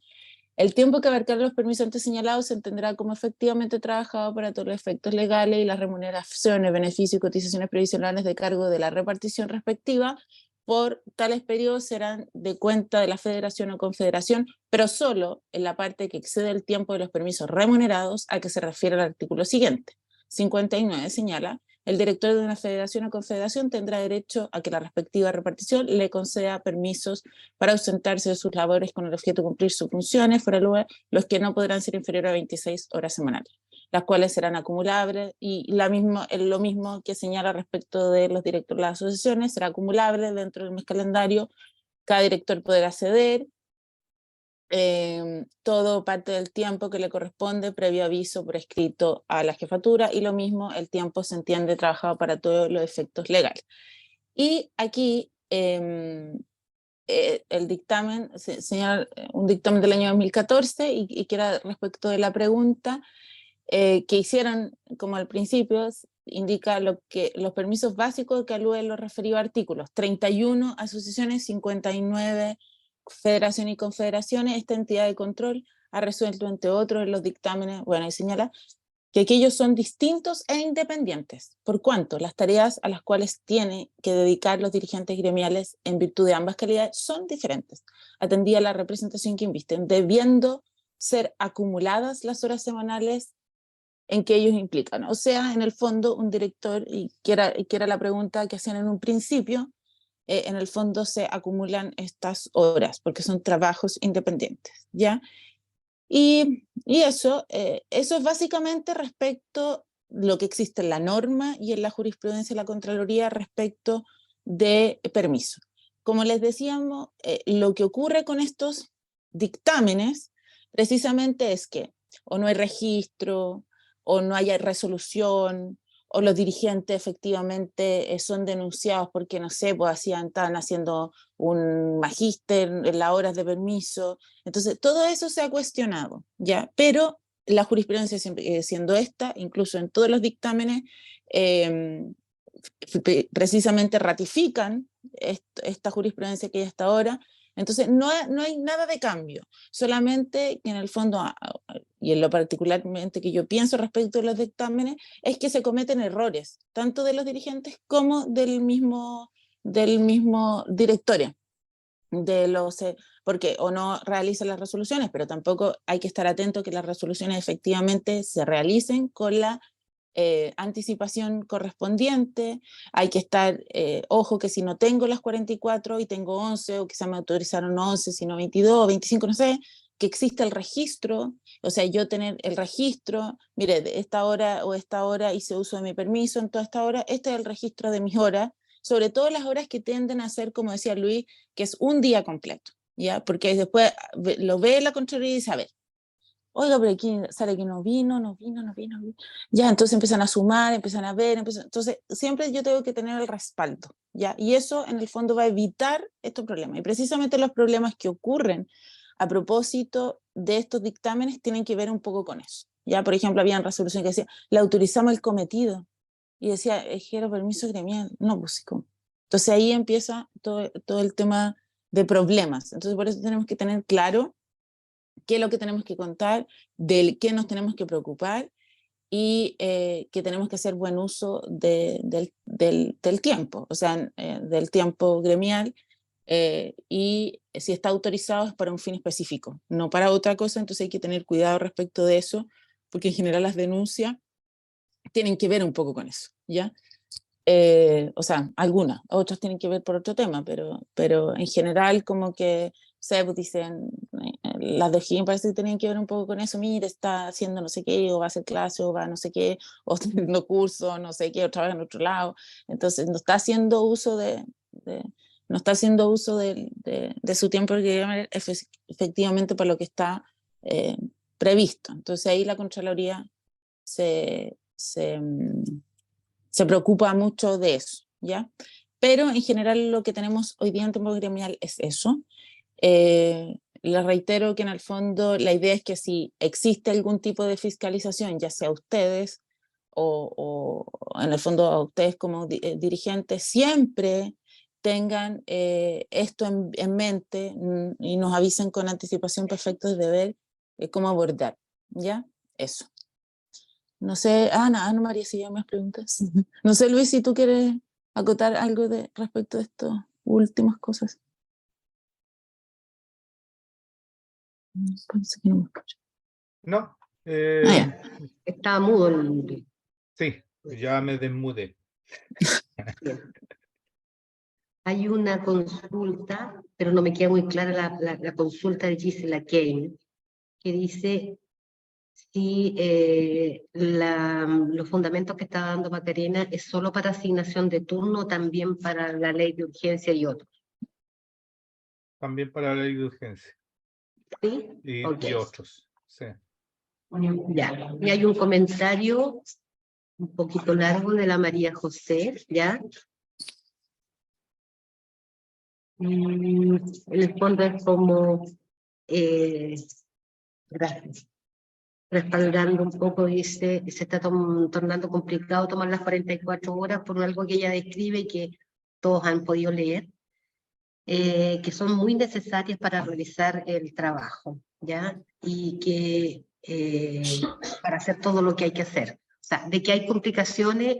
El tiempo que abarcará los permisos antes señalados se entenderá como efectivamente trabajado para todos los efectos legales y las remuneraciones, beneficios y cotizaciones previsionales de cargo de la repartición respectiva por tales periodos serán de cuenta de la federación o confederación, pero solo en la parte que excede el tiempo de los permisos remunerados a que se refiere el artículo siguiente. 59 señala: el director de una federación o confederación tendrá derecho a que la respectiva repartición le conceda permisos para ausentarse de sus labores con el objeto de cumplir sus funciones fuera de lugar, los que no podrán ser inferiores a 26 horas semanales, las cuales serán acumulables, y lo mismo que señala respecto de los directores de las asociaciones, será acumulable dentro del mes calendario, cada director podrá ceder todo parte del tiempo que le corresponde previo aviso por escrito a la jefatura, y lo mismo el tiempo se entiende trabajado para todos los efectos legales. Y aquí el dictamen, señala un dictamen del año 2014 y que era respecto de la pregunta que hicieron como al principio, indica los permisos básicos que alude los referidos artículos: 31 asociaciones, 59 federaciones y confederaciones. Esta entidad de control ha resuelto, entre otros, en los dictámenes, bueno, y señala que aquellos son distintos e independientes, por cuanto las tareas a las cuales tiene que dedicar los dirigentes gremiales en virtud de ambas calidades son diferentes, atendida la representación que invisten, debiendo ser acumuladas las horas semanales en que ellos implican. O sea, en el fondo, un director, y que era la pregunta que hacían en un principio, en el fondo se acumulan estas horas, porque son trabajos independientes, ¿ya? Y eso es básicamente respecto lo que existe en la norma y en la jurisprudencia de la Contraloría respecto de permiso. Como les decíamos, lo que ocurre con estos dictámenes precisamente es que o no hay registro, o no hay resolución, o los dirigentes efectivamente son denunciados porque, no sé, pues estaban haciendo un magíster en las horas de permiso. Entonces, todo eso se ha cuestionado, ¿ya? Pero la jurisprudencia siempre siendo esta, incluso en todos los dictámenes, precisamente ratifican esta jurisprudencia que hay hasta ahora. Entonces, no hay nada de cambio, solamente que en el fondo, y en lo particularmente que yo pienso respecto a los dictámenes, es que se cometen errores, tanto de los dirigentes como del mismo directorio, porque o no realizan las resoluciones, pero tampoco hay que estar atento que las resoluciones efectivamente se realicen con la anticipación correspondiente. Hay que estar, ojo, que si no tengo las 44 y tengo 11, o quizá me autorizaron 11, sino 22, 25, no sé, que exista el registro, o sea, yo tener el registro, mire, de esta hora o esta hora hice uso de mi permiso en toda esta hora, este es el registro de mis horas, sobre todo las horas que tienden a ser, como decía Luis, que es un día completo, ¿ya? Porque después lo ve la Contraloría y dice, a ver, oiga, pero aquí sale que no vino. Ya, entonces empiezan a sumar, empiezan a ver, entonces siempre yo tengo que tener el respaldo, ¿ya? Y eso en el fondo va a evitar estos problemas. Y precisamente los problemas que ocurren a propósito de estos dictámenes tienen que ver un poco con eso, ¿ya? Por ejemplo, había resolución que decía, le autorizamos el cometido, y decía, era permiso gremial, no, pues, ¿cómo? Entonces ahí empieza todo el tema de problemas. Entonces por eso tenemos que tener claro qué es lo que tenemos que contar, del qué nos tenemos que preocupar, y que tenemos que hacer buen uso del tiempo, o sea, del tiempo gremial, y si está autorizado es para un fin específico, no para otra cosa. Entonces hay que tener cuidado respecto de eso, porque en general las denuncias tienen que ver un poco con eso, ¿ya? O sea, algunas, otras tienen que ver por otro tema, pero en general como que sea, pues dicen, las de Higgins parece que tenían que ver un poco con eso, mire, está haciendo no sé qué, o va a hacer clase, o va a no sé qué, o está haciendo curso, no sé qué, o trabaja en otro lado, entonces no está haciendo uso no está haciendo uso de su tiempo libre efectivamente para lo que está previsto. Entonces ahí la Contraloría se preocupa mucho de eso, ¿ya? Pero en general lo que tenemos hoy día en tiempo gremial es eso. Les reitero que en el fondo la idea es que si existe algún tipo de fiscalización, ya sea ustedes o en el fondo a ustedes como dirigentes, siempre tengan esto en mente y nos avisen con anticipación perfectos de ver cómo abordar, ¿ya? Eso. No sé, Ana María, si ya más preguntas. No sé, Luis, si tú quieres acotar algo respecto a estas últimas cosas. Parece que no me escucho. No, ya. Está mudo el... sí, ya me desmudé. Bien. Hay una consulta, pero no me queda muy clara la consulta de Gisela Kane, que dice si los fundamentos que está dando Macarena es solo para asignación de turno o también para la ley de urgencia y otros. También para la ley de urgencia ¿Sí? y Ok. otros. Sí. Ya. Y hay un comentario un poquito largo de la María José, ¿ya? En el fondo es como, gracias, respaldando un poco, dice, se está tornando complicado tomar las 44 horas por algo que ella describe y que todos han podido leer, que son muy necesarias para realizar el trabajo, ¿ya? Y que para hacer todo lo que hay que hacer. O sea, de que hay complicaciones.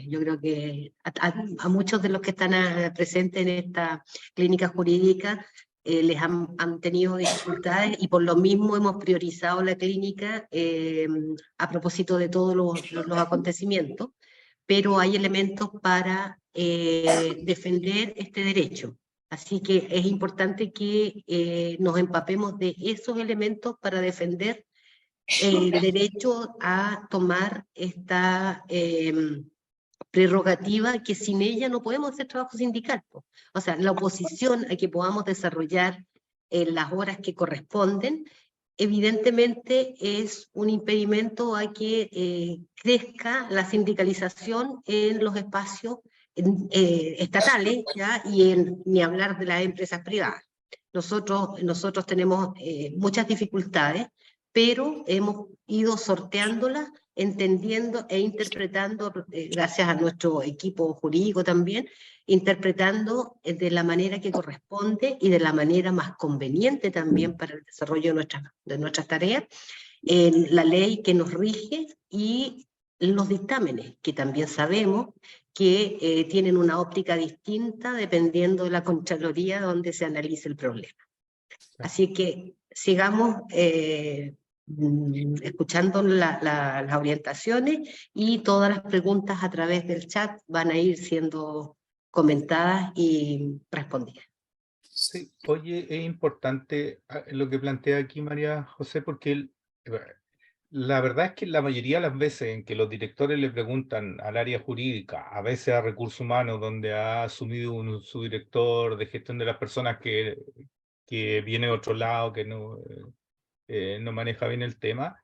Yo creo que a muchos de los que están presentes en esta clínica jurídica les han tenido dificultades y por lo mismo hemos priorizado la clínica a propósito de todos los acontecimientos, pero hay elementos para defender este derecho. Así que es importante que nos empapemos de esos elementos para defender el derecho a tomar esta prerrogativa que sin ella no podemos hacer trabajo sindical. O sea, la oposición a que podamos desarrollar las horas que corresponden, evidentemente es un impedimento a que crezca la sindicalización en los espacios estatales, ¿ya? Y ni hablar de las empresas privadas. Nosotros tenemos muchas dificultades, pero hemos ido sorteándolas, entendiendo e interpretando, gracias a nuestro equipo jurídico también, interpretando de la manera que corresponde y de la manera más conveniente también para el desarrollo de nuestras tareas, la ley que nos rige y los dictámenes, que también sabemos que tienen una óptica distinta dependiendo de la Contraloría donde se analice el problema. Así que sigamos escuchando las orientaciones y todas las preguntas a través del chat van a ir siendo comentadas y respondidas. Sí, oye, es importante lo que plantea aquí María José, porque la verdad es que la mayoría de las veces en que los directores le preguntan al área jurídica, a veces a recursos humanos, donde ha asumido un subdirector de gestión de las personas que viene de otro lado, que no maneja bien el tema,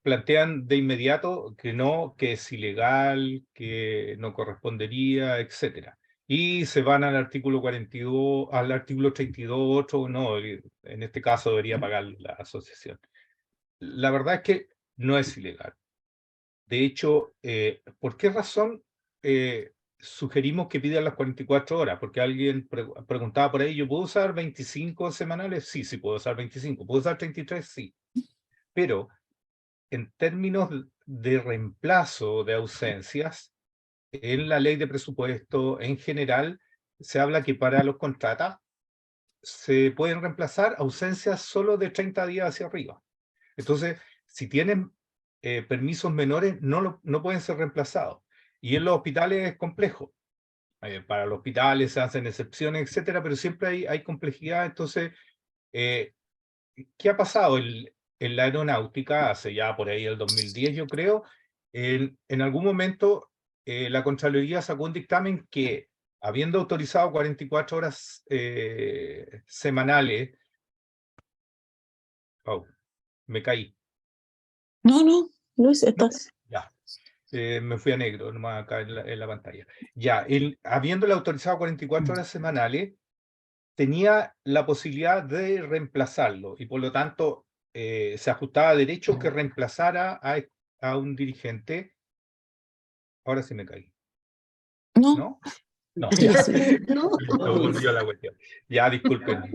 plantean de inmediato que no, que es ilegal, que no correspondería, etcétera. Y se van al artículo 42, al artículo 32, no, en este caso debería pagar la asociación. La verdad es que no es ilegal. De hecho, ¿por qué razón sugerimos que pidan las 44 horas? Porque alguien preguntaba por ahí, ¿yo puedo usar 25 semanales? Sí, sí puedo usar 25. ¿Puedo usar 33? Sí. Pero en términos de reemplazo de ausencias, en la ley de presupuesto en general, se habla que para los contratos se pueden reemplazar ausencias solo de 30 días hacia arriba. Entonces, si tienen permisos menores, no pueden ser reemplazados. Y en los hospitales es complejo, Para los hospitales se hacen excepciones, etcétera, pero siempre hay complejidad. Entonces, ¿qué ha pasado en la aeronáutica? Hace ya por ahí el 2010, yo creo, en algún momento la Contraloría sacó un dictamen que, habiendo autorizado 44 horas semanales, me caí. No, Luis, estás. Ya. Me fui a negro, nomás acá en la pantalla. Ya, habiéndole autorizado 44 horas semanales, tenía la posibilidad de reemplazarlo y por lo tanto se ajustaba a derecho que reemplazara a un dirigente. Ahora sí me caí. No, ¿No? No, sí, ya. sí. No. Volvió la cuestión. Ya, disculpen,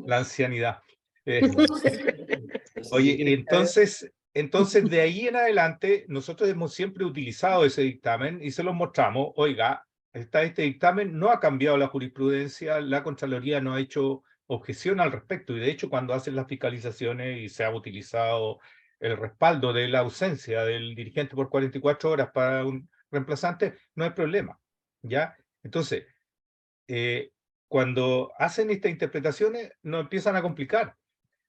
la ancianidad. Oye, entonces de ahí en adelante, nosotros hemos siempre utilizado ese dictamen y se los mostramos. Oiga, este dictamen no ha cambiado la jurisprudencia, la Contraloría no ha hecho objeción al respecto, y de hecho cuando hacen las fiscalizaciones y se ha utilizado el respaldo de la ausencia del dirigente por 44 horas para un reemplazante, no hay problema, ¿ya? Entonces, cuando hacen estas interpretaciones, nos empiezan a complicar.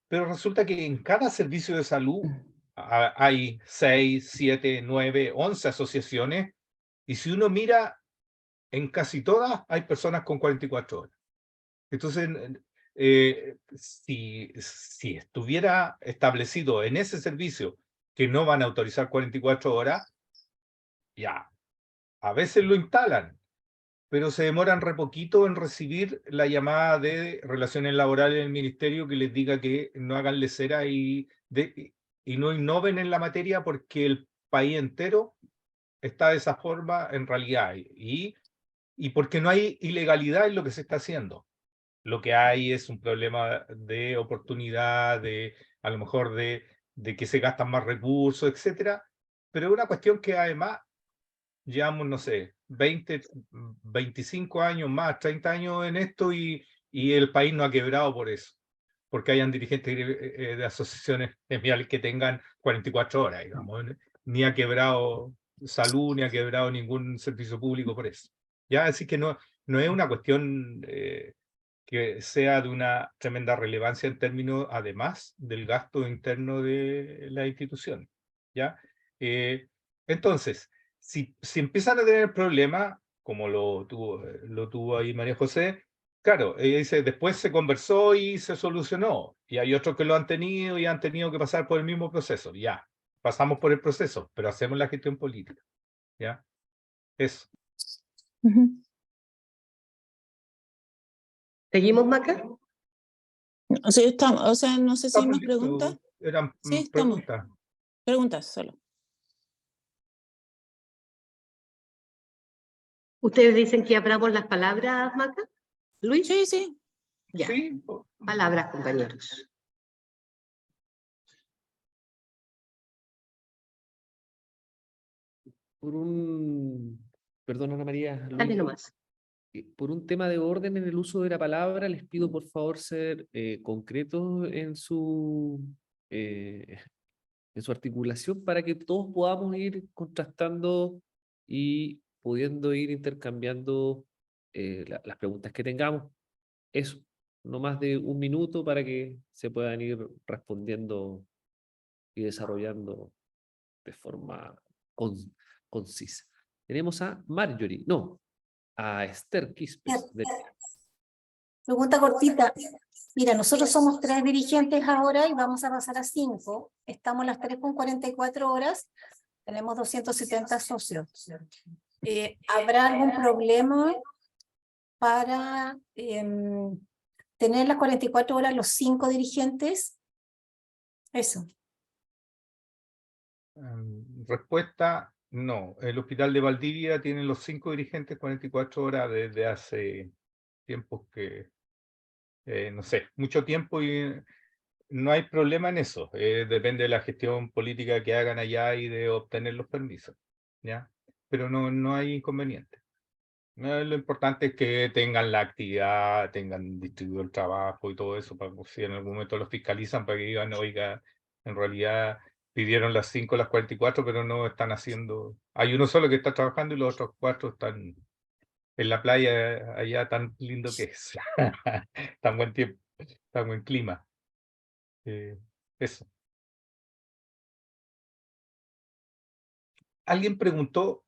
Pero resulta que en cada servicio de salud hay 6, 7, 9, 11 asociaciones, y si uno mira, en casi todas hay personas con 44 horas. Entonces, si estuviera establecido en ese servicio que no van a autorizar 44 horas, ya, a veces lo instalan, pero se demoran re poquito en recibir la llamada de relaciones laborales del ministerio que les diga que no hagan lesera y no innoven en la materia, porque el país entero está de esa forma en realidad, y porque no hay ilegalidad en lo que se está haciendo. Lo que hay es un problema de oportunidad, a lo mejor de que se gastan más recursos, etcétera, pero es una cuestión que además llevamos, no sé, 20, 25 años más, 30 años en esto, y el país no ha quebrado por eso, porque hayan dirigentes de asociaciones gremiales que tengan 44 horas, digamos, ni ha quebrado salud, ni ha quebrado ningún servicio público por eso. Ya, así que no es una cuestión que sea de una tremenda relevancia en términos, además, del gasto interno de la institución. ¿Ya? Entonces, si empiezan a tener problemas, como lo tuvo ahí María José, claro, ella dice, después se conversó y se solucionó, y hay otros que lo han tenido y han tenido que pasar por el mismo proceso. Ya, pasamos por el proceso, pero hacemos la gestión política. ¿Ya? Eso. Ujú. ¿Seguimos, Maca? Sí, estamos. O sea, no sé si hay Estamos más preguntas. listos. Eran Sí, estamos. preguntas. Preguntas solo. ¿Ustedes dicen que abramos las palabras, Maca? ¿Luis? Sí, sí. Ya. Sí. Palabras, compañeros. Perdón, Ana María, Dale Luis, nomás. por un tema de orden en el uso de la palabra, les pido por favor ser concretos eh, en su articulación, para que todos podamos ir contrastando y pudiendo ir intercambiando las preguntas que tengamos. Eso, no más de un minuto para que se puedan ir respondiendo y desarrollando de forma concisa. Tenemos a Marjorie, no, a Esther Quispe. Pregunta cortita. Mira, nosotros somos 3 dirigentes ahora y vamos a pasar a 5. Estamos las 3 con 44 horas. Tenemos 270 socios. ¿Habrá algún problema para tener las 44 horas los 5 dirigentes? Eso. Respuesta, no. El Hospital de Valdivia tiene los 5 dirigentes 44 horas desde hace tiempos que, no sé, mucho tiempo, y no hay problema en eso. Depende de la gestión política que hagan allá y de obtener los permisos, ¿ya? Pero no hay inconveniente. Lo importante es que tengan la actividad, tengan distribuido el trabajo y todo eso, para si en algún momento los fiscalizan, para que digan, oiga, en realidad pidieron las 5, las 44, pero no están haciendo. Hay uno solo que está trabajando y los otros 4 están en la playa allá tan lindo que es. Tan buen tiempo, tan buen clima. Eso. Alguien preguntó,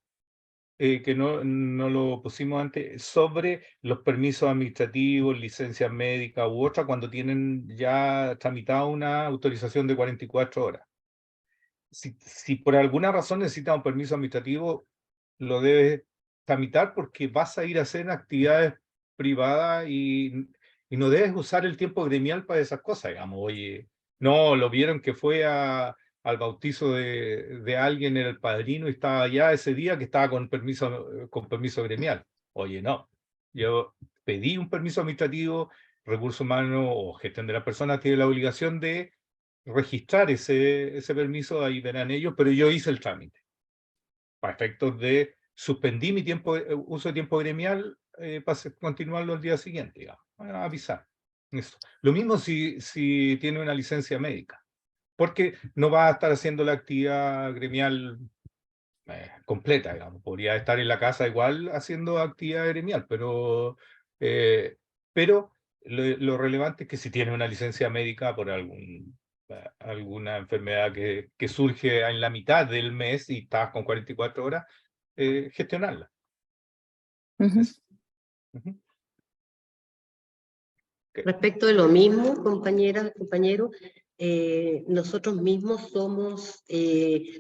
que no lo pusimos antes, sobre los permisos administrativos, licencias médicas u otra, cuando tienen ya tramitada una autorización de 44 horas. Si por alguna razón necesitas un permiso administrativo, lo debes tramitar porque vas a ir a hacer actividades privadas y no debes usar el tiempo gremial para esas cosas, digamos. Oye, no, lo vieron que fue al bautizo de alguien, era el padrino, y estaba allá ese día que estaba con permiso gremial. Oye, no. Yo pedí un permiso administrativo, recursos humanos o gestión de las personas tiene la obligación de registrar ese permiso, ahí verán ellos, pero yo hice el trámite. Para efectos de suspendí mi uso de tiempo gremial para continuarlo el día siguiente, digamos, a avisar. Eso. Lo mismo si tiene una licencia médica, porque no va a estar haciendo la actividad gremial completa, digamos. Podría estar en la casa igual haciendo actividad gremial, pero lo relevante es que si tiene una licencia médica por alguna enfermedad que surge en la mitad del mes y estás con 44 horas, gestionarla. Ujú. Eso. Ujú. Respecto de lo mismo, compañeras, compañeros, nosotros mismos somos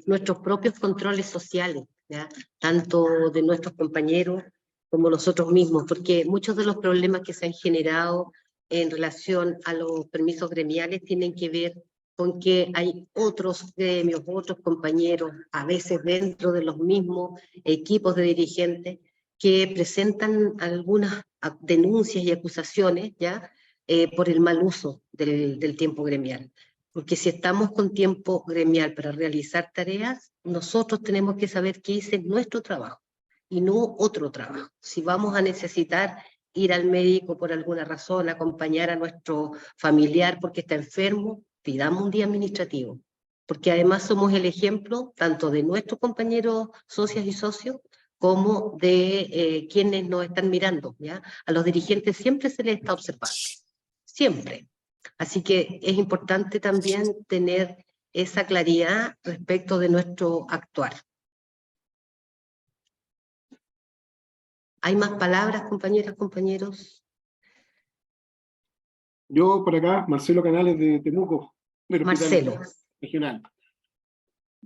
nuestros propios controles sociales, ¿ya? Tanto de nuestros compañeros como nosotros mismos, porque muchos de los problemas que se han generado en relación a los permisos gremiales tienen que ver con que hay otros gremios, otros compañeros, a veces dentro de los mismos equipos de dirigentes, que presentan algunas denuncias y acusaciones, ¿ya? Por el mal uso del tiempo gremial. Porque si estamos con tiempo gremial para realizar tareas, nosotros tenemos que saber que ese es nuestro trabajo y no otro trabajo. Si vamos a necesitar ir al médico por alguna razón, acompañar a nuestro familiar porque está enfermo, pidamos un día administrativo. Porque además somos el ejemplo tanto de nuestros compañeros socias y socios como de quienes nos están mirando, ¿ya? A los dirigentes siempre se les está observando. Siempre. Así que es importante también tener esa claridad respecto de nuestro actuar. ¿Hay más palabras, compañeras, compañeros? Yo por acá, Marcelo Canales de Temuco, del Hospital Marcelo. Regional.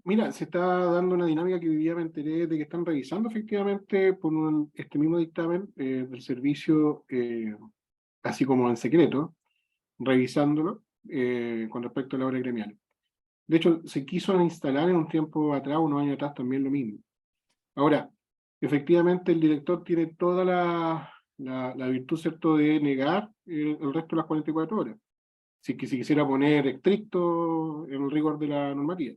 Mira, se está dando una dinámica que hoy día me enteré de que están revisando efectivamente por este mismo dictamen del servicio, así como en secreto, revisándolo con respecto a la hora gremial. De hecho, se quiso instalar en un tiempo atrás, unos años atrás, también lo mismo. Ahora, efectivamente el director tiene toda la virtud, ¿cierto?, de negar el resto de las 44 horas. Si quisiera poner estricto en el rigor de la normativa.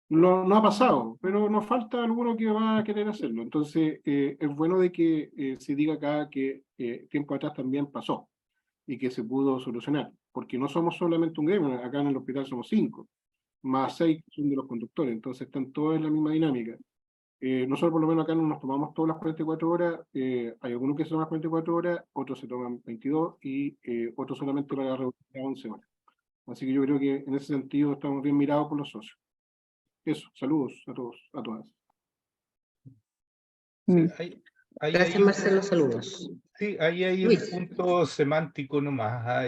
No ha pasado, pero nos falta alguno que va a querer hacerlo. Entonces, es bueno de que se diga acá que tiempo atrás también pasó y que se pudo solucionar, porque no somos solamente un gremio, acá en el hospital somos 5, más 6 que son de los conductores, entonces están todos en la misma dinámica. Nosotros por lo menos acá no nos tomamos todas las 44 horas, hay algunos que se toman las 44 horas, otros se toman 22 y otros solamente para la reunión de 11 horas. Así que yo creo que en ese sentido estamos bien mirados por los socios. Eso, saludos a todos, a todas. Sí, Gracias, Marcelo, saludos. Sí, ahí hay un Luis. punto semántico nomás.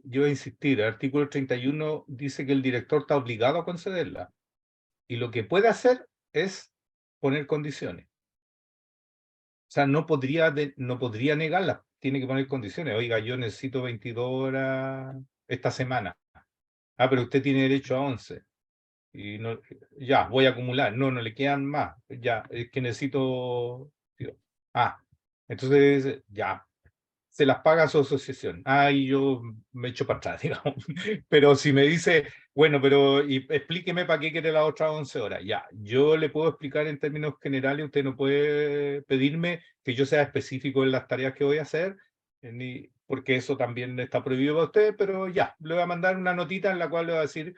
Yo voy a insistir, el artículo 31 dice que el director está obligado a concederla. Y lo que puede hacer es poner condiciones. O sea, no podría negarla, tiene que poner condiciones. Oiga, yo necesito 22 horas esta semana. Ah, pero usted tiene derecho a 11. Y no, ya, voy a acumular. No le quedan más. Ya, es que necesito... entonces, ya, se las paga su asociación. Y yo me echo para atrás, digamos. Pero si me dice, bueno, pero explíqueme para qué quiere las otras 11 horas. Ya, yo le puedo explicar en términos generales, usted no puede pedirme que yo sea específico en las tareas que voy a hacer, porque eso también está prohibido para usted, pero ya, le voy a mandar una notita en la cual le voy a decir,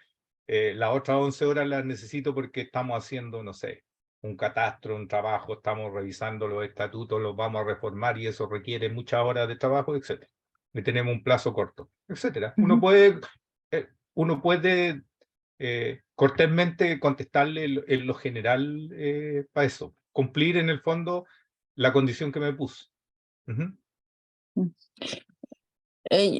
las otras 11 horas las necesito porque estamos haciendo, no sé, un catastro, un trabajo, estamos revisando los estatutos, los vamos a reformar y eso requiere muchas horas de trabajo, etcétera. Y tenemos un plazo corto, etcétera. Uno puede cortésmente contestarle en lo general para eso, cumplir en el fondo la condición que me puso.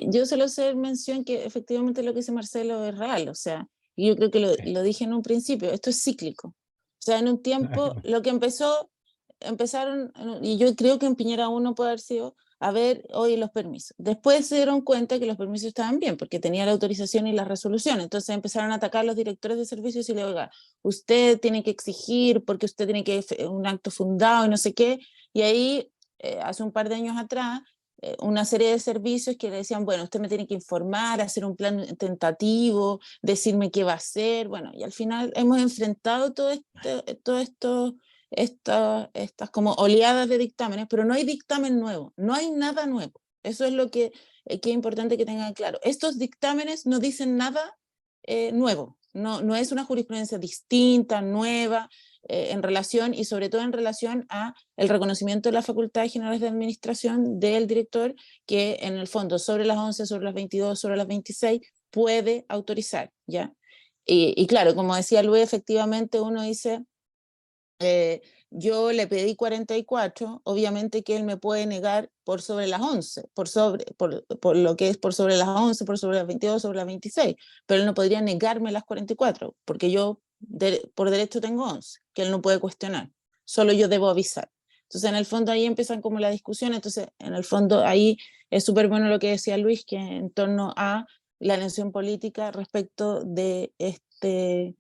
Yo solo hacer mención que efectivamente lo que dice Marcelo es real, o sea, yo creo que lo dije en un principio, esto es cíclico. O sea, en un tiempo, lo que empezaron, y yo creo que en Piñera 1 puede haber sido, a ver, hoy los permisos. Después se dieron cuenta que los permisos estaban bien, porque tenía la autorización y la resolución, entonces empezaron a atacar a los directores de servicios y le oiga, usted tiene que exigir, porque usted tiene que un acto fundado y no sé qué, y ahí, hace un par de años atrás, una serie de servicios que le decían, bueno, usted me tiene que informar, hacer un plan tentativo, decirme qué va a hacer, bueno, y al final hemos enfrentado todo esto, estas como oleadas de dictámenes, pero no hay dictamen nuevo, no hay nada nuevo. Eso es lo que es importante que tengan claro. Estos dictámenes no dicen nada nuevo, no es una jurisprudencia distinta, nueva, en relación y sobre todo en relación a el reconocimiento de las facultades generales de administración del director, que en el fondo sobre las 11, sobre las 22, sobre las 26 puede autorizar, ¿ya? Y claro, como decía Luis, efectivamente uno dice, yo le pedí 44, obviamente que él me puede negar por sobre las 11, por lo que es por sobre las 11, por sobre las 22, sobre las 26, pero él no podría negarme las 44, porque yo por derecho tengo 11, que él no puede cuestionar, solo yo debo avisar. Entonces, en el fondo ahí empiezan como la discusión, entonces, en el fondo ahí es súper bueno lo que decía Luis, que en torno a la alienación política respecto de este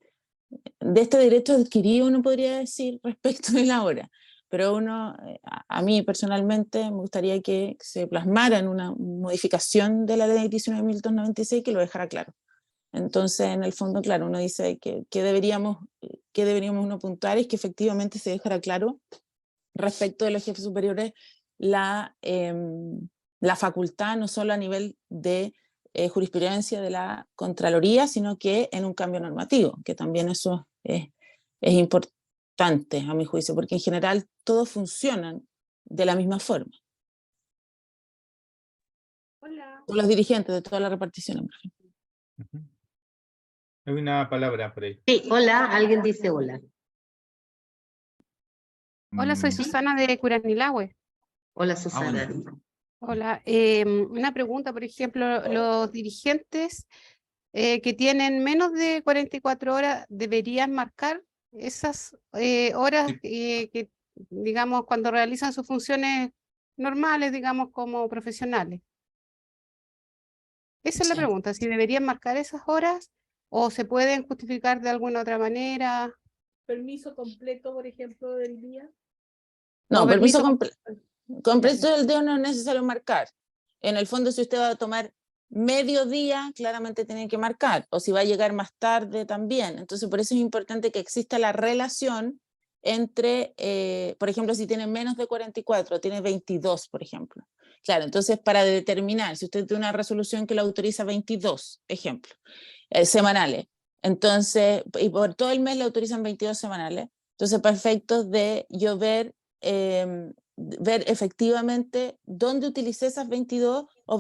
derecho adquirido, uno podría decir, respecto de la hora. Pero a mí personalmente me gustaría que se plasmara en una modificación de la ley 19.296 que lo dejara claro. Entonces, en el fondo, claro, uno dice que deberíamos uno apuntar es que efectivamente se dejara claro respecto de los jefes superiores la facultad, no solo a nivel de jurisprudencia de la Contraloría, sino que en un cambio normativo, que también eso es importante a mi juicio, porque en general todos funcionan de la misma forma. Hola. Todos los dirigentes de todas las reparticiones, por ejemplo. Hay una palabra por ahí. Sí, hola, alguien dice hola. Hola, soy Susana de Curanilahue. Hola, Susana. Hola, una pregunta, por ejemplo, los dirigentes que tienen menos de 44 horas deberían marcar esas horas que, digamos, cuando realizan sus funciones normales, digamos, como profesionales. Esa es la Sí. pregunta, si deberían marcar esas horas o se pueden justificar de alguna otra manera. Permiso completo, por ejemplo, del día. No, O permiso permiso completo del día no es necesario marcar. En el fondo, si usted va a tomar medio día, claramente tiene que marcar, o si va a llegar más tarde también. Entonces, por eso es importante que exista la relación entre, por ejemplo, si tiene menos de 44, tiene 22, por ejemplo. Claro, entonces para determinar, si usted tiene una resolución que lo autoriza 22, ejemplo, semanales, entonces, y por todo el mes le autorizan 22 semanales, entonces para efectos de yo ver efectivamente dónde utilicé esas 22 o